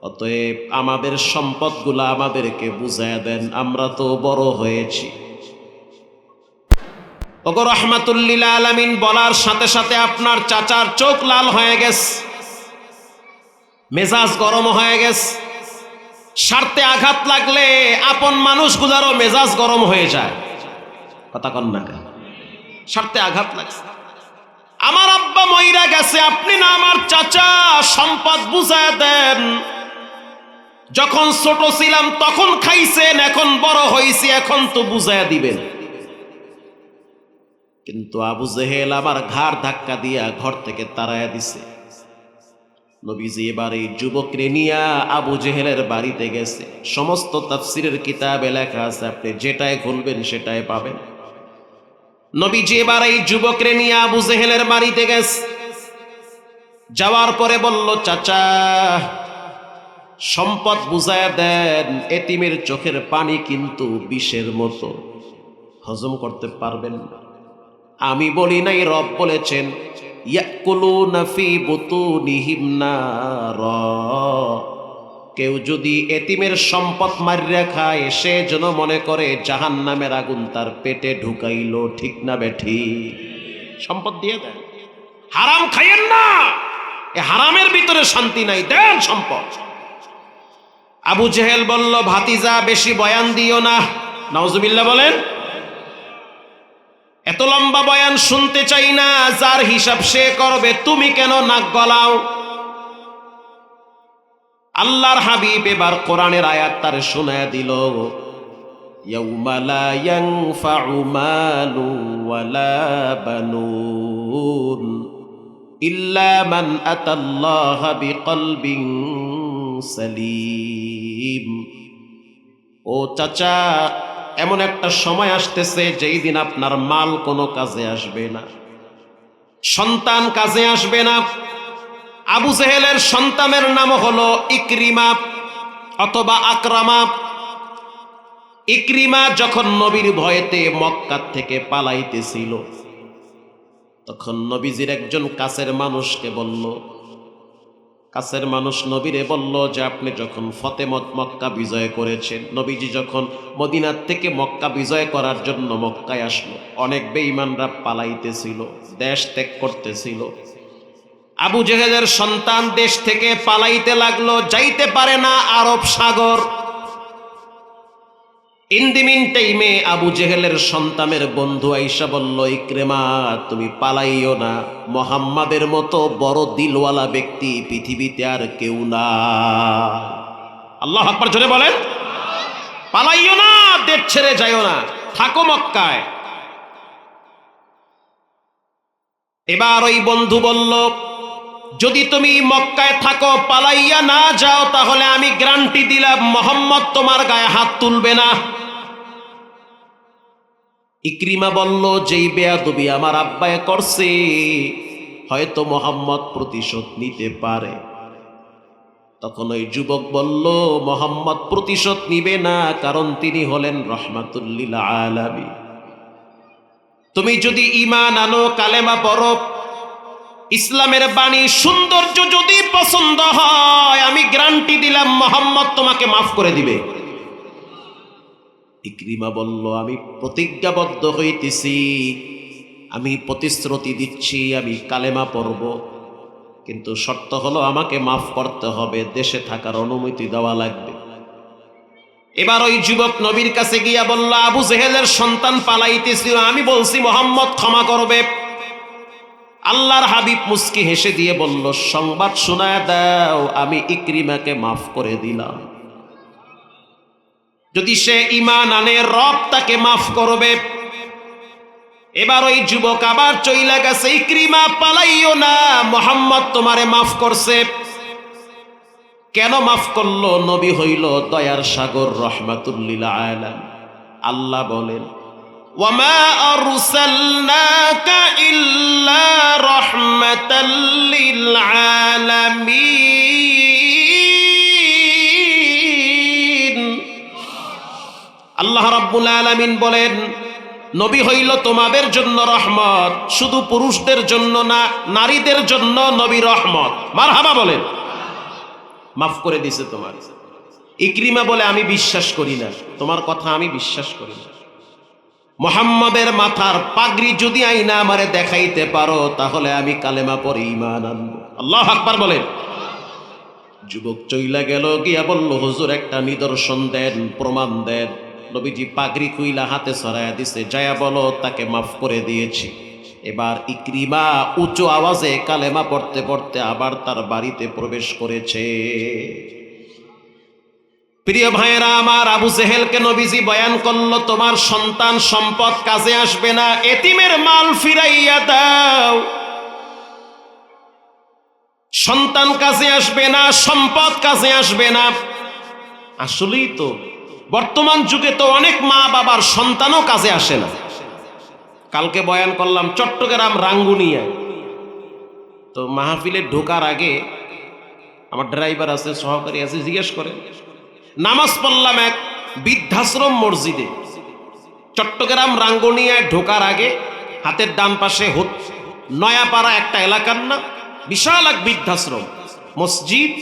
অতএব আমাদের সম্পদগুলা আমাদেরকে বুঝায় দেন, আমরা তো বড় হয়েছি। ওগো রাহমাতুল্লিল আলামিন বলার সাথে সাথে আপনার চাচার চোখ লাল হয়ে গেছে, মেজাজ গরম হয়ে গেছে। স্বার্থে আঘাত লাগলে আপন মানুষগুলারও মেজাজ গরম হয়ে যায়। কথা কন না কেন? স্বার্থে আঘাত লাগছে, আমার আব্বা মইরা গেছে, আপনি না আমার চাচা, সম্পদ বুঝায় দেন। যখন ছোট ছিলাম তখন খাইছেন, এখন বড় হইছি, এখন তো বুঝায় দিবেন। কিন্তু আবু জেহেল আমার ঘাড় ধাক্কা দিয়া ঘর থেকে তাড়াইয়া দিছে। নবীজি এবার এই যুবকরে নিয়া আবু জেহেলের বাড়িতে গেছে। সমস্ত তাফসিরের কিতাবে লেখা আছে, আপনি যেটাই খুলবেন সেটাই পাবেন। নবীজি এবার এই যুবকরে নিয়ে আবু জেহেলের বাড়িতে গেছে। যাওয়ার পরে বলল, চাচা সম্পদ বুঝায়া দেন, এতিমের চোখের পানি কিন্তু বিষের মতো, হজম করতে পারবেন না। আমি বলি নাই, রব বলেছেন, ইয়াকুলুনা ফি বুতুনিহিম নারা, কেউ যদি এতিমের সম্পদ মারিয়া খায়, সে যেন মনে করে জাহান্নামের আগুন তার পেটে ঢুকাইলো। ঠিক না বেঠি? সম্পদ দিয়ে দেন, হারাম খাইয়েন না, এ হারামের ভিতরে শান্তি নাই, দেন সম্পদ। আবু জেহেল বলল, ভাতিজা বেশি বয়ান দিও না। নাউজুবিল্লাহ বলেন। এত লম্বা বয়ান শুনতে চাই না, যার হিসাব সে করবে, তুমি কেন নাক গলাও? আল্লাহর হাবিব এবার কোরআনের আয়াত তার শোনায় দিল, ইয়াউমা লা ইয়ানফাউ মালু ওয়ালা বানুন ইল্লা মান আতাল্লাহা বিকলবিন সালিম। ও চাচা, এমন একটা সময় আসতেছে যেই দিন আপনার মাল কোনো কাজে আসবে না, সন্তান কাজে আসবে না। আবু জেহেলের সন্তানের নাম হলো ইকরিমা অথবা আকরামা। ইকরিমা যখন নবীর ভয়েতে মক্কা থেকে পালাইতেছিল, তখন নবীজির একজন কাছের মানুষকে বলল, কাছের মানুষ নবীরে বলল যে আপনি যখন ফতেমত মক্কা বিজয় করেছেন, নবীজি যখন মদিনার থেকে মক্কা বিজয় করার জন্য মক্কায় আসলো, অনেক বেঈমানরা পালাইতেছিল, দেশ ত্যাগ করতেছিল। আবু জেহেলের সন্তান দেশ থেকে পালাইতে লাগলো, যাইতে পারে না আরব সাগর। ইন্দিমিন টাইমে আবু জেহেলের সন্তানের বন্ধু আইসা বলল, ইকরিমা তুমি পালাইও না, মুহাম্মাদের মতো বড় দিলওয়ালা ব্যক্তি পৃথিবীতে আর কেউ না। আল্লাহু আকবার জোরে বলেন। পালাইও না, দেশ ছেড়ে যাইও না, থাকো মক্কায়। এবার ওই বন্ধু বলল, যদি তুমি মক্কায় থাকো, পালাইয়া না যাও, তাহলে আমি গ্যারান্টি দিলাম মুহাম্মদ তোমার গায়ে হাত তুলবে না। ইকরিমা বলল, যেই বেয়াদবি আমার আব্বায়ে করছে, হয়তো মুহাম্মদ প্রতিশোধ নিতে পারে। তখন ওই যুবক বলল, মুহাম্মদ প্রতিশোধ নিবে না, কারণ তিনি হলেন রাহমাতুল লিল আলামিন। তুমি যদি ঈমান আনো, কালেমা পড়ো, ইসলামের বাণী সৌন্দর্য যদি পছন্দ হয়, আমি গ্যারান্টি দিলাম মুহাম্মদ তোমাকে মাফ করে দিবে। ইকরিমা বলল, আমি প্রতিজ্ঞাবদ্ধ হইতেছি, আমি প্রতিশ্রুতি দিচ্ছি, আমি কালেমা পড়ব, কিন্তু শর্ত হলো আমাকে মাফ করতে হবে, দেশে থাকার অনুমতি দেওয়া লাগবে। এবার ওই যুবক নবীর কাছে গিয়া বলল, আবু জেহেলের সন্তান পালাইতেছিল, আমি বলছি মুহাম্মদ ক্ষমা করবে। আল্লাহর হাবিব মুস্কি হেসে দিয়ে বলল, সংবাদ শোনায় দাও, আমি ইকরিমাকে মাফ করে দিলাম। যদি সে ঈমান আনে, রব তাকে মাফ করবে। এবার ওই যুবক আবার চইলা গেছে, ইকরিমা পালাইও না, মুহাম্মদ তোমারে মাফ করছে। কেন মাফ করলো? নবী হইল দয়ার সাগর, রাহমাতুল লিল আলামিন। আল্লাহ বলেন, ওয়ামা আরসালনাকা ইল্লা রাহমাতাল লিল আলামিন। আল্লাহ রাব্বুল আলামিন বলেন, নবী হইল তোমাদের জন্য রহমত, শুধু পুরুষদের জন্য না, নারীদের জন্য নবী রহমত। মারহাবা বলেন। মাফ করে দিছে তোমার। ইকরিমা বলে, আমি বিশ্বাস করি না, তোমার কথা আমি বিশ্বাস করি না। মুহাম্মাদের মাথার পাগড়ি যদি আইনা আমারে দেখাইতে পারো, তাহলে আমি কালেমা পড়ে ঈমান আনবো। আল্লাহু আকবার বলেন। যুবক চইলা গেল, গিয়া বলল, হুজুর একটা নিদর্শন দেন, প্রমাণ দেন। নবীজি পাগড়ি খুইলা হাতে ছড়াইয়া দিছে, যায়া বলো তাকে মাফ করে দিয়েছি। এবার ইকরিমা উঁচু আওয়াজে কালেমা পড়তে পড়তে আবার তার বাড়িতে প্রবেশ করেছে। প্রিয় ভাইয়েরা আমার, আবু জেহেলকে নবীজি বয়ান করলো, তোমার সন্তান সম্পদ কাজে আসবে না, এতিমের মাল ফিরাইয়া দাও। সন্তান কাজে আসবে না, সম্পদ কাজে আসবে না। আসলেই তো বর্তমান যুগে তো অনেক মা বাবার সন্তানও কাজে আসে না। কালকে বয়ান করলাম চট্টগ্রাম রাঙ্গুনিয়ায়, তো মাহফিলে ঢোকার আগে আমার ড্রাইভার আছে, সহকারী আছে, জিজ্ঞেস করে নামাজ পড়লাম এক বৃদ্ধাশ্রম মসজিদে। চট্টগ্রাম রাঙ্গুনিয়ায় ঢোকার আগে হাতের ডান পাশে নয়াপাড়া একটা এলাকার না, বিশাল এক বৃদ্ধাশ্রম মসজিদ,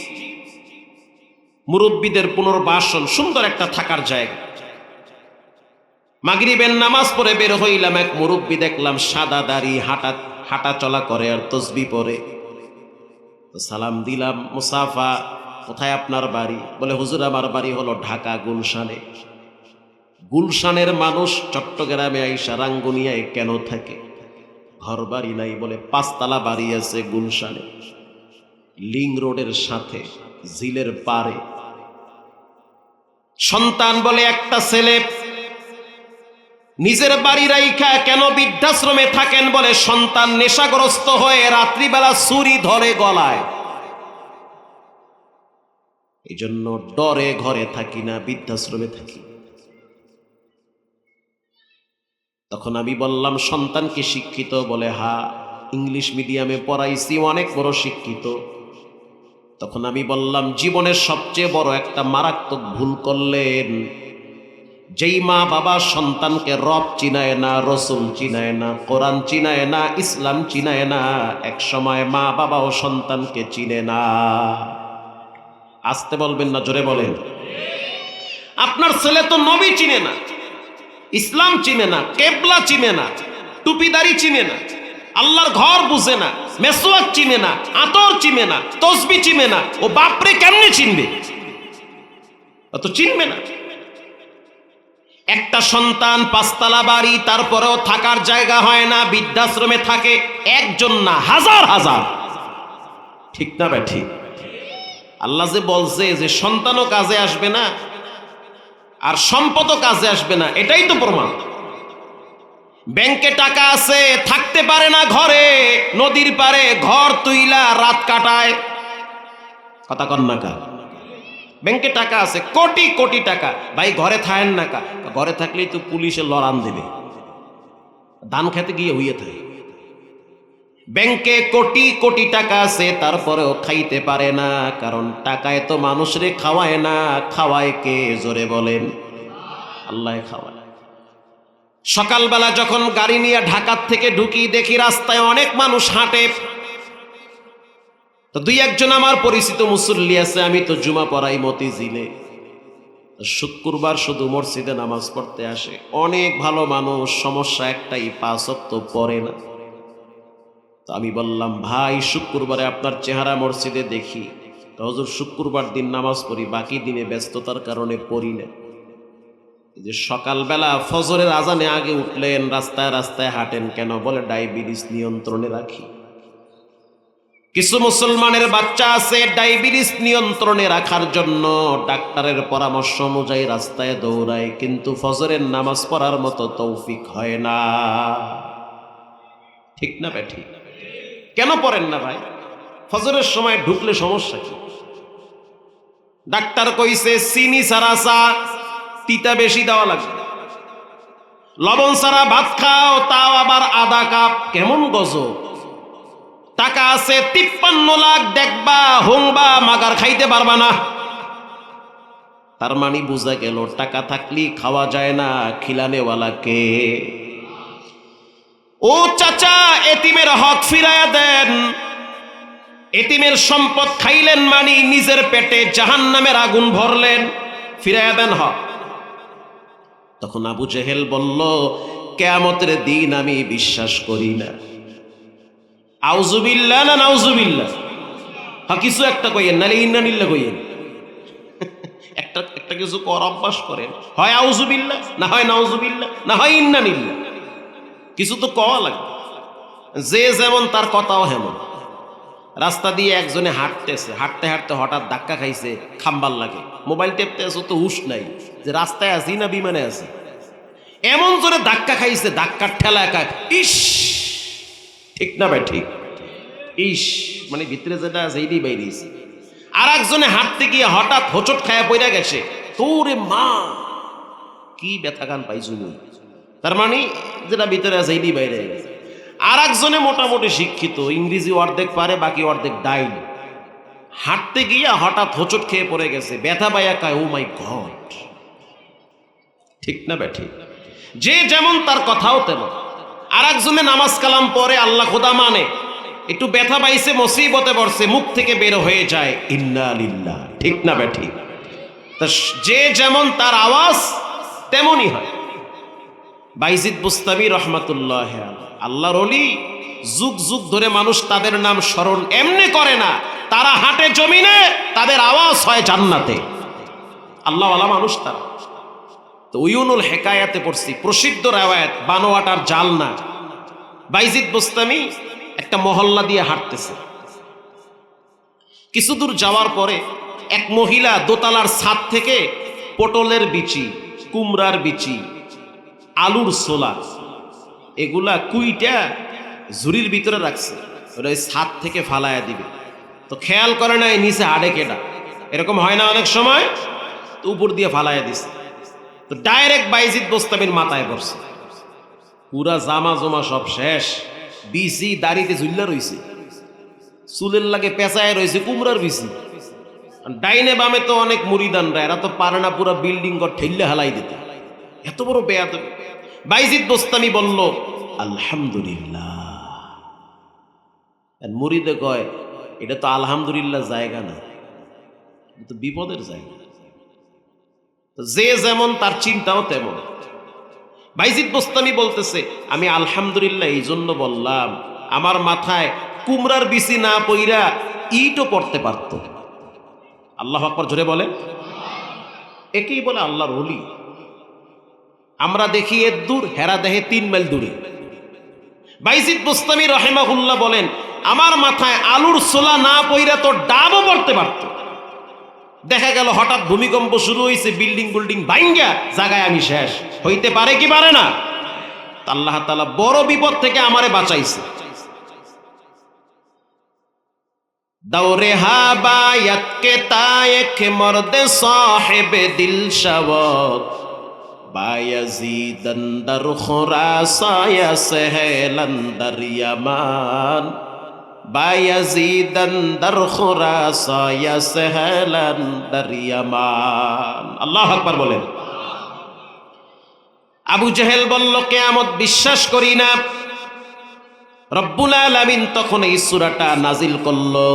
মুরব্বীদের পুনর্বাসন, সুন্দর একটা থাকার জায়গা। মাগরিবের নামাজ পড়ে বের হইলাম, এক মুরব্বী দেখলাম সাদা দাড়ি, হাঁটা চলা করে আর তসবিহ পড়ে। তো সালাম দিলাম, মুসাফা, কোথায় আপনার বাড়ি? বলে, হুজুর আমার বাড়ি হলো ঢাকা গুলশানে। গুলশানের মানুষ চট্টগ্রামে আইসা রাঙ্গুনিয়ায় কেন থাকে? ঘর বাড়ি নাই। বলে, 5 তলা বাড়ি আছে গুলশানে, লিং রোডের সাথে, ঝিলের পারে। সন্তান বলে একটা ছেলে, নিজের বাড়ি রাইখা কেন বৃদ্ধাশ্রমে থাকেন? বলে সন্তান নেশাগ্রস্ত হয়ে রাত্রিবেলা ছুরি ধরে গলায়, এই জন্য ডরে ঘরে থাকি না, বৃদ্ধাশ্রমে থাকি। তখন আমি বললাম, সন্তান কি শিক্ষিত? বলে হ্যাঁ, ইংলিশ মিডিয়ামে পড়াইছি, অনেক বড় শিক্ষিত। তখন আমি বললাম, জীবনের সবচেয়ে বড় একটা মারাত্মক ভুল করলেন। যেই মা বাবা সন্তানকে রব চিনায় না, রসুল চিনায় না, কোরআন চিনায় না, ইসলাম চিনায় না, এক সময় মা বাবাও সন্তানকে চিনে না। আসতে বলবেন না, জোরে বলেন। আপনার ছেলে তো নবী চিনে না, ইসলাম চিনে না, কেবলা চিনে না, টুপিদারি চিনে না, আল্লাহর ঘর বুঝে না, মেসওয়াক চিনে না, আতর চিনে না, তসবি চিনে না, ও বাপরে কেমনে চিনবে? অত চিনবে না। একটা সন্তান, পাঁচতলা বাড়ি, তারপরেও থাকার জায়গা হয় না, বৃদ্ধাশ্রমে থাকে। একজন না, হাজার হাজার। ঠিক না ভাই? ঠিক। আল্লাহ যে বলছে যে সন্তানও কাজে আসবে না আর সম্পদও কাজে আসবে না, এটাই তো প্রমাণ। ব্যাংকে টাকা আছে, থাকতে পারে না ঘরে, নদীর পারে ঘর তুইলা রাত কাটায়। কথা কন না কা? ব্যাংকে টাকা আছে, কোটি কোটি টাকা, ভাই ঘরে থাকেন না কা? ঘরে থাকলেই তো পুলিশে লড়ান দেবে, ধান খেতে গিয়ে হইয়ে থাকে। ব্যাংকে কোটি কোটি টাকা আছে, তারপরেও খাইতে পারে না, কারণ টাকায় তো মানুষরে খাওয়ায় না। খাওয়ায় কে? জোরে বলেন। আল্লাহ খাওয়ায়। সকালবেলা যখন গাড়ি নিয়ে ঢাকার থেকে ঢুকি, দেখি রাস্তায় অনেক মানুষ হাঁটে। তো দুই একজন আমার পরিচিত মুসল্লি আছে, আমি তো জুমা পড়াই মতিঝিলে। শুক্রবার শুধু মসজিদে নামাজ পড়তে আসে, অনেক ভালো মানুষ। সমস্যা একটাই, 5 ওয়াক্ত পড়ে না। তো আমি বললাম, ভাই শুক্রবারে আপনার চেহারা মসজিদে দেখি। তো হুজুর, শুক্রবার দিন নামাজ পড়ি, বাকি দিনে ব্যস্ততার কারণে পড়ি না। যে সকালবেলা ফজরের আজানে আগে উঠলেন, রাস্তায় রাস্তায় হাঁটেন কেন? বলে ডায়াবেটিস নিয়ন্ত্রণে রাখি। কিছু মুসলমানের বাচ্চা আছে, ডায়াবেটিস নিয়ন্ত্রণে রাখার জন্য ডাক্তারের পরামর্শ অনুযায়ী রাস্তায় দৌড়ায়, কিন্তু ফজরের নামাজ পড়ার মতো তৌফিক হয় না। ঠিক না ভাই? ঠিক। কেন পড়েন না ভাই? ফজরের সময় ঢুকলে সমস্যা কি? ডাক্তার কইছে চিনি ছাড়া চা, তিতা বেশি দেওয়া লাগবে। লবণ ছাড়া ভাত খাও, তাও আবার আধা কাপ। কেমন গজব! টাকা আছে 53 লাখ, দেখবা হুংবা মাগার খাইতে পারবা না। তার মানে বোঝা গেল, টাকা থাকলে খাওয়া যায় না, খিলানেওয়ালা কে? ও চাচা, এতিমের হক ফিরায়া দেন। এতিমের সম্পদ খাইলেন মানে নিজের পেটে জাহান্নামের আগুন ভরলেন। ফিরায়া দেন হক। তখন আবু জেহেল বলল, কিয়ামতের দিন আমি বিশ্বাস করি না। আউযুবিল্লাহ না নাউযুবিল্লাহ? হ্যাঁ, কিছু একটা কইয়েন, নাহলে ইন্নালিল্লাহ কইয়েন। একটা কিছু কর অভ্যাস করেন, হয় আউযুবিল্লাহ, না হয় নাউযুবিল্লাহ, না হয় ইন্নালিল্লাহ। কিছু তো কওয়া লাগবে। যে যেমন তার কথাও হেমন। রাস্তা দিয়ে একজনে হাঁটতেছে, হাঁটতে হাঁটতে হঠাৎ ধাক্কা খাইছে, খাম্বার লাগে। মোবাইল টেপতে আছে, তো হুশ নাই যে রাস্তায় আছি না বিমানে আছে। এমন জোরে ধাক্কা খাইছে, ধাক্কার ঠেলা একা। ইস! ঠিক না ভাই? ঠিক। ইস মানে ভিতরে যেটা আছে এইটাই বাইরেছে। আর একজনে হাঁটতে গিয়ে হঠাৎ হোঁচট খায়া পড়ে গেছে। তোরে মা, কি ব্যথা গান পাইছু। তার মানে যেটা ভিতরে আছে এইটাই বাইরে গেছে। আর একজনে মোটামুটি শিক্ষিত, ইংরেজি অর্ধেক পারে, বাকি অর্ধেক ডাইল। হাঁটতে গিয়ে হঠাৎ হোঁচট খেয়ে পড়ে গেছে, ব্যথা পাইয়া কয়, ও মাই গড। ঠিক না ভাই? ঠিক। যে যেমন তার কথাও তেমন। আর একজনে নামাজ কালাম পরে, আল্লাহ খোদা মানে, একটু ব্যথা পাইছে, মুসিবতে পড়ছে, মুখ থেকে বের হয়ে যায় ইন্না লিল্লাহ। ঠিক না ভাই? ঠিক। তা যে যেমন তার আওয়াজ তেমনই হয়। বাইজিদ বুস্তামি রহমাতুল্লাহ, আল্লাহর ওলি, যুগ যুগ ধরে মানুষ তাদের নাম স্মরণ এমনি করে না, তারা হাঁটে জমিনে, তাদের আওয়াজ হয় জান্নাতে। আল্লাহওয়ালা মানুষ তারা। তো উয়ুনুল হেকায়াতে পড়ছি, প্রসিদ্ধ রেওয়ায়াত, বানোয়াটার জাল না। বাইজিদ বুস্তামি একটা মহল্লা দিয়ে হাঁটতেছে। কিছু দূর যাওয়ার পরে এক মহিলা দোতলার ছাদ থেকে পটলের বিচি, কুমড়ার বিচি, আলুর ছোলা এগুলা কুইটা ঝুড়ির ভিতরে রাখছে, ওটা ওই ছাদ থেকে ফালায়া দিবে। তো খেয়াল করে নাই নিচে হাড়ে কেটা, এরকম হয় না অনেক সময়, তো উপর দিয়ে ফালায়া দিছে। তো ডাইরেক্ট বাইজিদ বোস্তামির মাথায় পড়ছে, পুরা জামা জমা সব শেষ, বিসি দাড়িতে ঝুল্লা রইছে, চুলের লাগে পেঁচায় রয়েছে কুমড়ার বিসি। ডাইনে বামে তো অনেক মুরিদানরা, এরা তো পারে না পুরা বিল্ডিং ঘর ঠেললে হালাই দিতে, এত বড় বেয়াদব। বাইজিদ বোস্তামি বলল আলহামদুলিল্লাহ। মুরিদে কয় এটা তো আলহামদুলিল্লাহ জায়গা না, এটা তো বিপদের জায়গা। যে যেমন তার চিন্তাও তেমন। বাইজিদ বোস্তামি বলতেছে আমি আলহামদুলিল্লাহ এই জন্য বললাম, আমার মাথায় কুমড়ার বিচি না পইরা ইটও পড়তে পারত। আল্লাহু আকবার জোরে বলে। একেই বলে আল্লাহর ওলি। আমরা দেখি এর দূর, হেরা দেহে 3 মাইল দূরে। বাইজিদ বোস্তামি রাহিমাহুল্লাহ বলেন আমার মাথায় আলুর ছোলা না পইরা তো ডাবও পড়তে পারত। দেখা গেল হঠাৎ ভূমিকম্প শুরু হয়েছে, বিল্ডিং ভাঙ্গা জায়গায় আমি শেষ। হইতে পারে কি পারে না? আল্লাহ তাআলা বড় বিপদ থেকে আমারে বাঁচাইছে। দৌরে হাবায়াত কে তায়েক মর্দে সাহেবে দিল শাওক বায়াজিদ আন্দর খুরাসায়া সেহেলন্দর ইয়ামান বায়াজিদ আন্দর খুরাসায়া সেহেলন্দর ইয়ামান। আল্লাহু আকবার বলেন। আবু জেহেল বলল কিয়ামত বিশ্বাস করি না। রব্বুল আলামিন তখন এই সূরাটা নাজিল করলো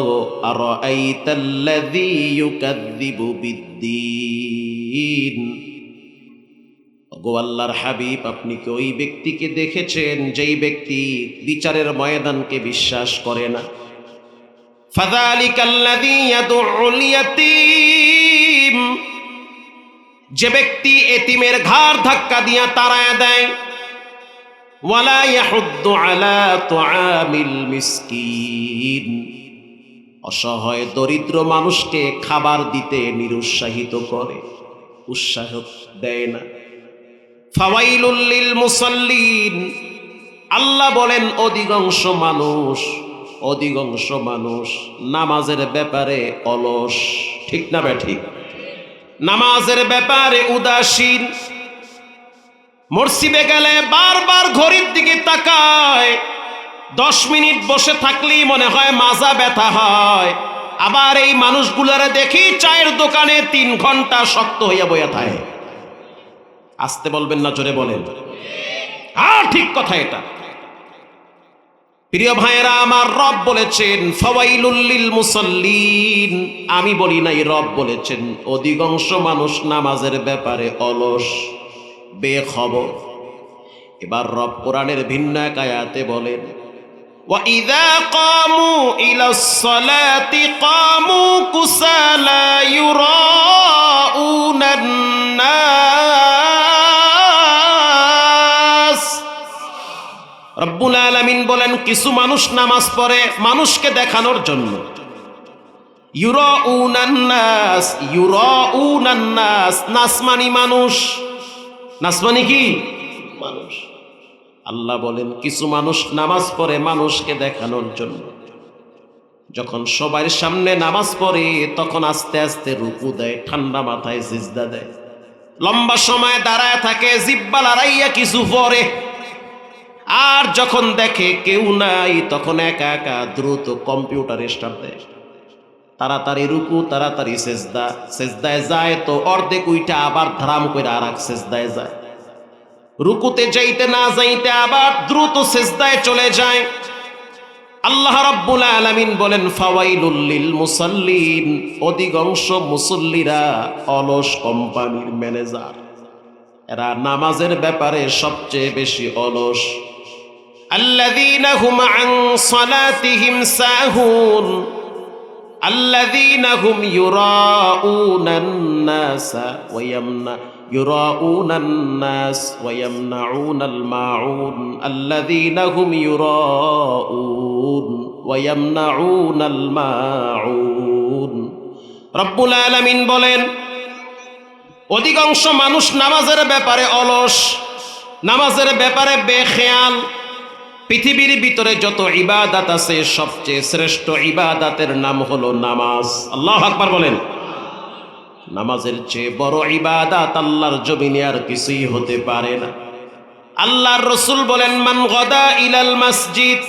আরাআইতাল্লাযী ইউকাযযিবু বিদ্দীন। ওগো আল্লাহর হাবিব আপনি কি ওই ব্যক্তিকে দেখেছেন যেই ব্যক্তি বিচারের ময়দানকে বিশ্বাস করে না? ফাযালিকাল্লাযী ইয়াদউল ইয়াতীম, যে ব্যক্তি এতিমের ঘাড় ধাক্কা দিয়া তাড়ায়া দেয়। ওয়ালা ইয়াহুদ্দু আলা তুআমিল মিসকিন, অসহায় দরিদ্র মানুষকে খাবার দিতে নিরুৎসাহিত করে, উৎসাহ দেয় না। ফাওয়াইলুল লিল মুসাল্লিন, আল্লাহ বলেন অধিকাংশ মানুষ নামাজের ব্যাপারে অলস। ঠিক না ঠিক? নামাজের ব্যাপারে উদাসীন। মসজিদে গেলে বারবার ঘড়ির দিকে তাকায়, 10 মিনিট বসে থাকলেই মনে হয় মাজা ব্যথা হয়। আবার এই মানুষগুলারে দেখি চায়ের দোকানে 3 ঘন্টা শক্ত হইয়া বইয়া থাকে। আসতে বলবেন না জোরে বলেন? হ্যাঁ ঠিক কথা এটা। প্রিয় ভাইয়েরা আমার, রব বলেছেন ফাওয়াইলুল লিল মুসাল্লিন। আমি বলি নাই, রব বলেছেন অধিকাংশ মানুষ নামাজের ব্যাপারে অলস, বেখবর। এবার রব কোরআনের ভিন্ন এক আয়াতে বলেন ওয়া ইযা কামু ইলাস সালাতি কামু কুসালা ইউরাউনান নাস। রব্বুল আলামিন বলেন কিছু মানুষ নামাজ পড়ে মানুষকে দেখানোর জন্য। ইউরাউনান নাস, নাস মানে মানুষ। নাস মানে কি? মানুষ। আল্লাহ বলেন কিছু মানুষ নামাজ পড়ে মানুষকে দেখানোর জন্য। যখন সবার সামনে নামাজ পড়ে তখন আস্তে আস্তে রুকু দেয়, ঠান্ডা মাথায় সিজদা দেয়, লম্বা সময় দাঁড়ায় থাকে, জিহ্বা লড়াইয়া কিছু পড়ে। আর যখন দেখে কেউ নাই তখন একা একা দ্রুত কম্পিউটারে স্টার্ট দেয়, তাড়াতাড়ি রুকু, তাড়াতাড়ি সেজদা, সেজদায় যায় তো অর্ধেক উইটা আবার ধারাম করে আর এক সেজদায় যায়। রুকুতে যাইতে না যাইতে আবার দ্রুত সেজদায় চলে যায়। আল্লাহ রাব্বুল আলামিন বলেন ফাওয়াইলুল লিল মুসাল্লিন, অধিকাংশ মুসল্লিরা অলস কোম্পানির ম্যানেজার, এরা নামাজের ব্যাপারে সবচেয়ে বেশি অলস। আল্লাযীনা হুম আন সালাতিহিম সাহুন, আল্লাযীনা হুম ইউরাউনান নাসা ওয়া ইউরাউনান নাস ওয়া ইয়ামনাউনাল মাউন, আল্লাযীনা হুম ইউরাউন ওয়া ইয়ামনাউনাল মাউন। রব্বুল আলামিন বলেন অধিকাংশ মানুষ নামাজের ব্যাপারে অলস, নামাজের ব্যাপারে বেখেয়াল। পৃথিবীর ভিতরে যত ইবাদত আছে সবচেয়ে শ্রেষ্ঠ ইবাদতের নাম হলো নামাজ। আল্লাহু আকবার বলেন। নামাজের চেয়ে বড় ইবাদত আল্লাহর জমিনে আর কিছুই হতে পারে না। আল্লাহর রাসূল বলেন, মান গাদা ইলাল মসজিদ,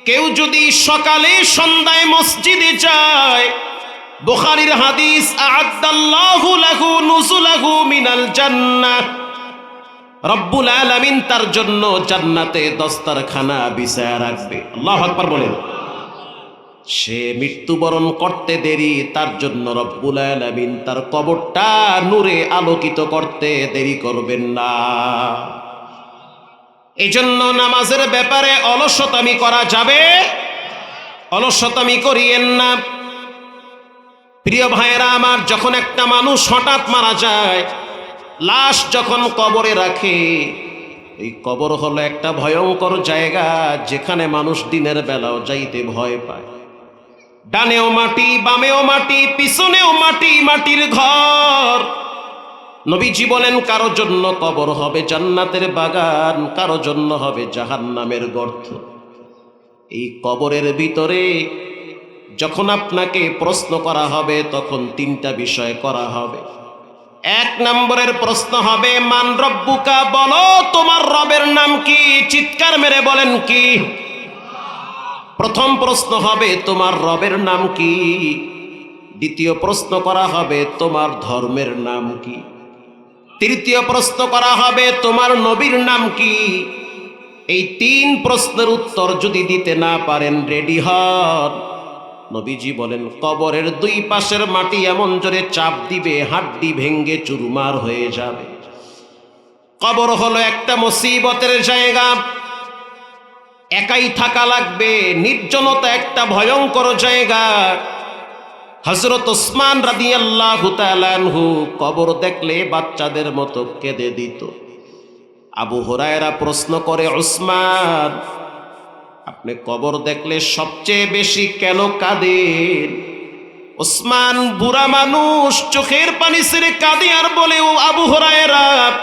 কেউ যদি সকালে সন্ধ্যায় মসজিদে যায়, বুখারীর হাদিস, আ'আদ্দাল্লাহু লাহু নুজুলাহু মিনাল জান্নাহ, রব্বুল আলামিন তার জন্য জান্নাতে দস্তরখানা বিছায়া রাখবে। আল্লাহু আকবার বলেন। সে মৃত্যুবরণ করতে দেরি, তার জন্য রব্বুল আলামিন তার কবরটা নূরে আলোকিত করতে দেরি করবেন না। এই জন্য নামাজের ব্যাপারে অলসতামি করা যাবে, অলসতামি করিয়েন না। প্রিয় ভাইয়েরা আমার, যখন একটা মানুষ হঠাৎ মারা যায়, লাশ যখন কবরে রাখে, এই কবর হলো একটা ভয়ঙ্কর জায়গা যেখানে মানুষ দিনের বেলাও যাইতে ভয় পায়। ডানেও মাটি, বামেও মাটি, পিছনেও মাটি, মাটির ঘর। নবীজি বলেন, কারো জন্য কবর হবে জান্নাতের বাগান, কারো জন্য হবে জাহান্নামের গর্ত। এই কবরের ভিতরে যখন আপনাকে প্রশ্ন করা হবে, তখন তিনটা বিষয় করা হবে। এক নম্বরের প্রশ্ন হবে, মান রব্বুকা, বলো তোমার রবের নাম কি? চিৎকার মেরে বলেন কি? প্রথম প্রশ্ন হবে তোমার রবের নাম কি। দ্বিতীয় প্রশ্ন করা হবে তোমার ধর্মের নাম কি। তৃতীয় প্রশ্ন করা হবে তোমার নবীর নাম কি। এই তিন প্রশ্নের উত্তর যদি দিতে না পারেন, রেডি হন। নবীজি বলেন, কবরের দুই পাশের মাটি এমন জোরে চাপ দিবে, হাড্ডি ভেঙ্গে চুরমার হয়ে যাবে। কবর হলো একটা মুসিবতের জায়গা, একাই থাকা লাগবে, নির্জনতা একটা ভয়ঙ্কর জায়গা। হযরত ওসমান রাদিয়াল্লাহু তাআলা আনহু কবর দেখলে বাচ্চাদের মতো কেঁদে দিত। আবু হুরায়রা প্রশ্ন করে, ওসমান, আপনি কবর দেখলে সবচেয়ে বেশি কেন কাঁদেন? ওসমান বুড়া মানুষ, চোখের পানি ছেড়ে কাঁদে আর বলে, ও আবু হুরায়রা,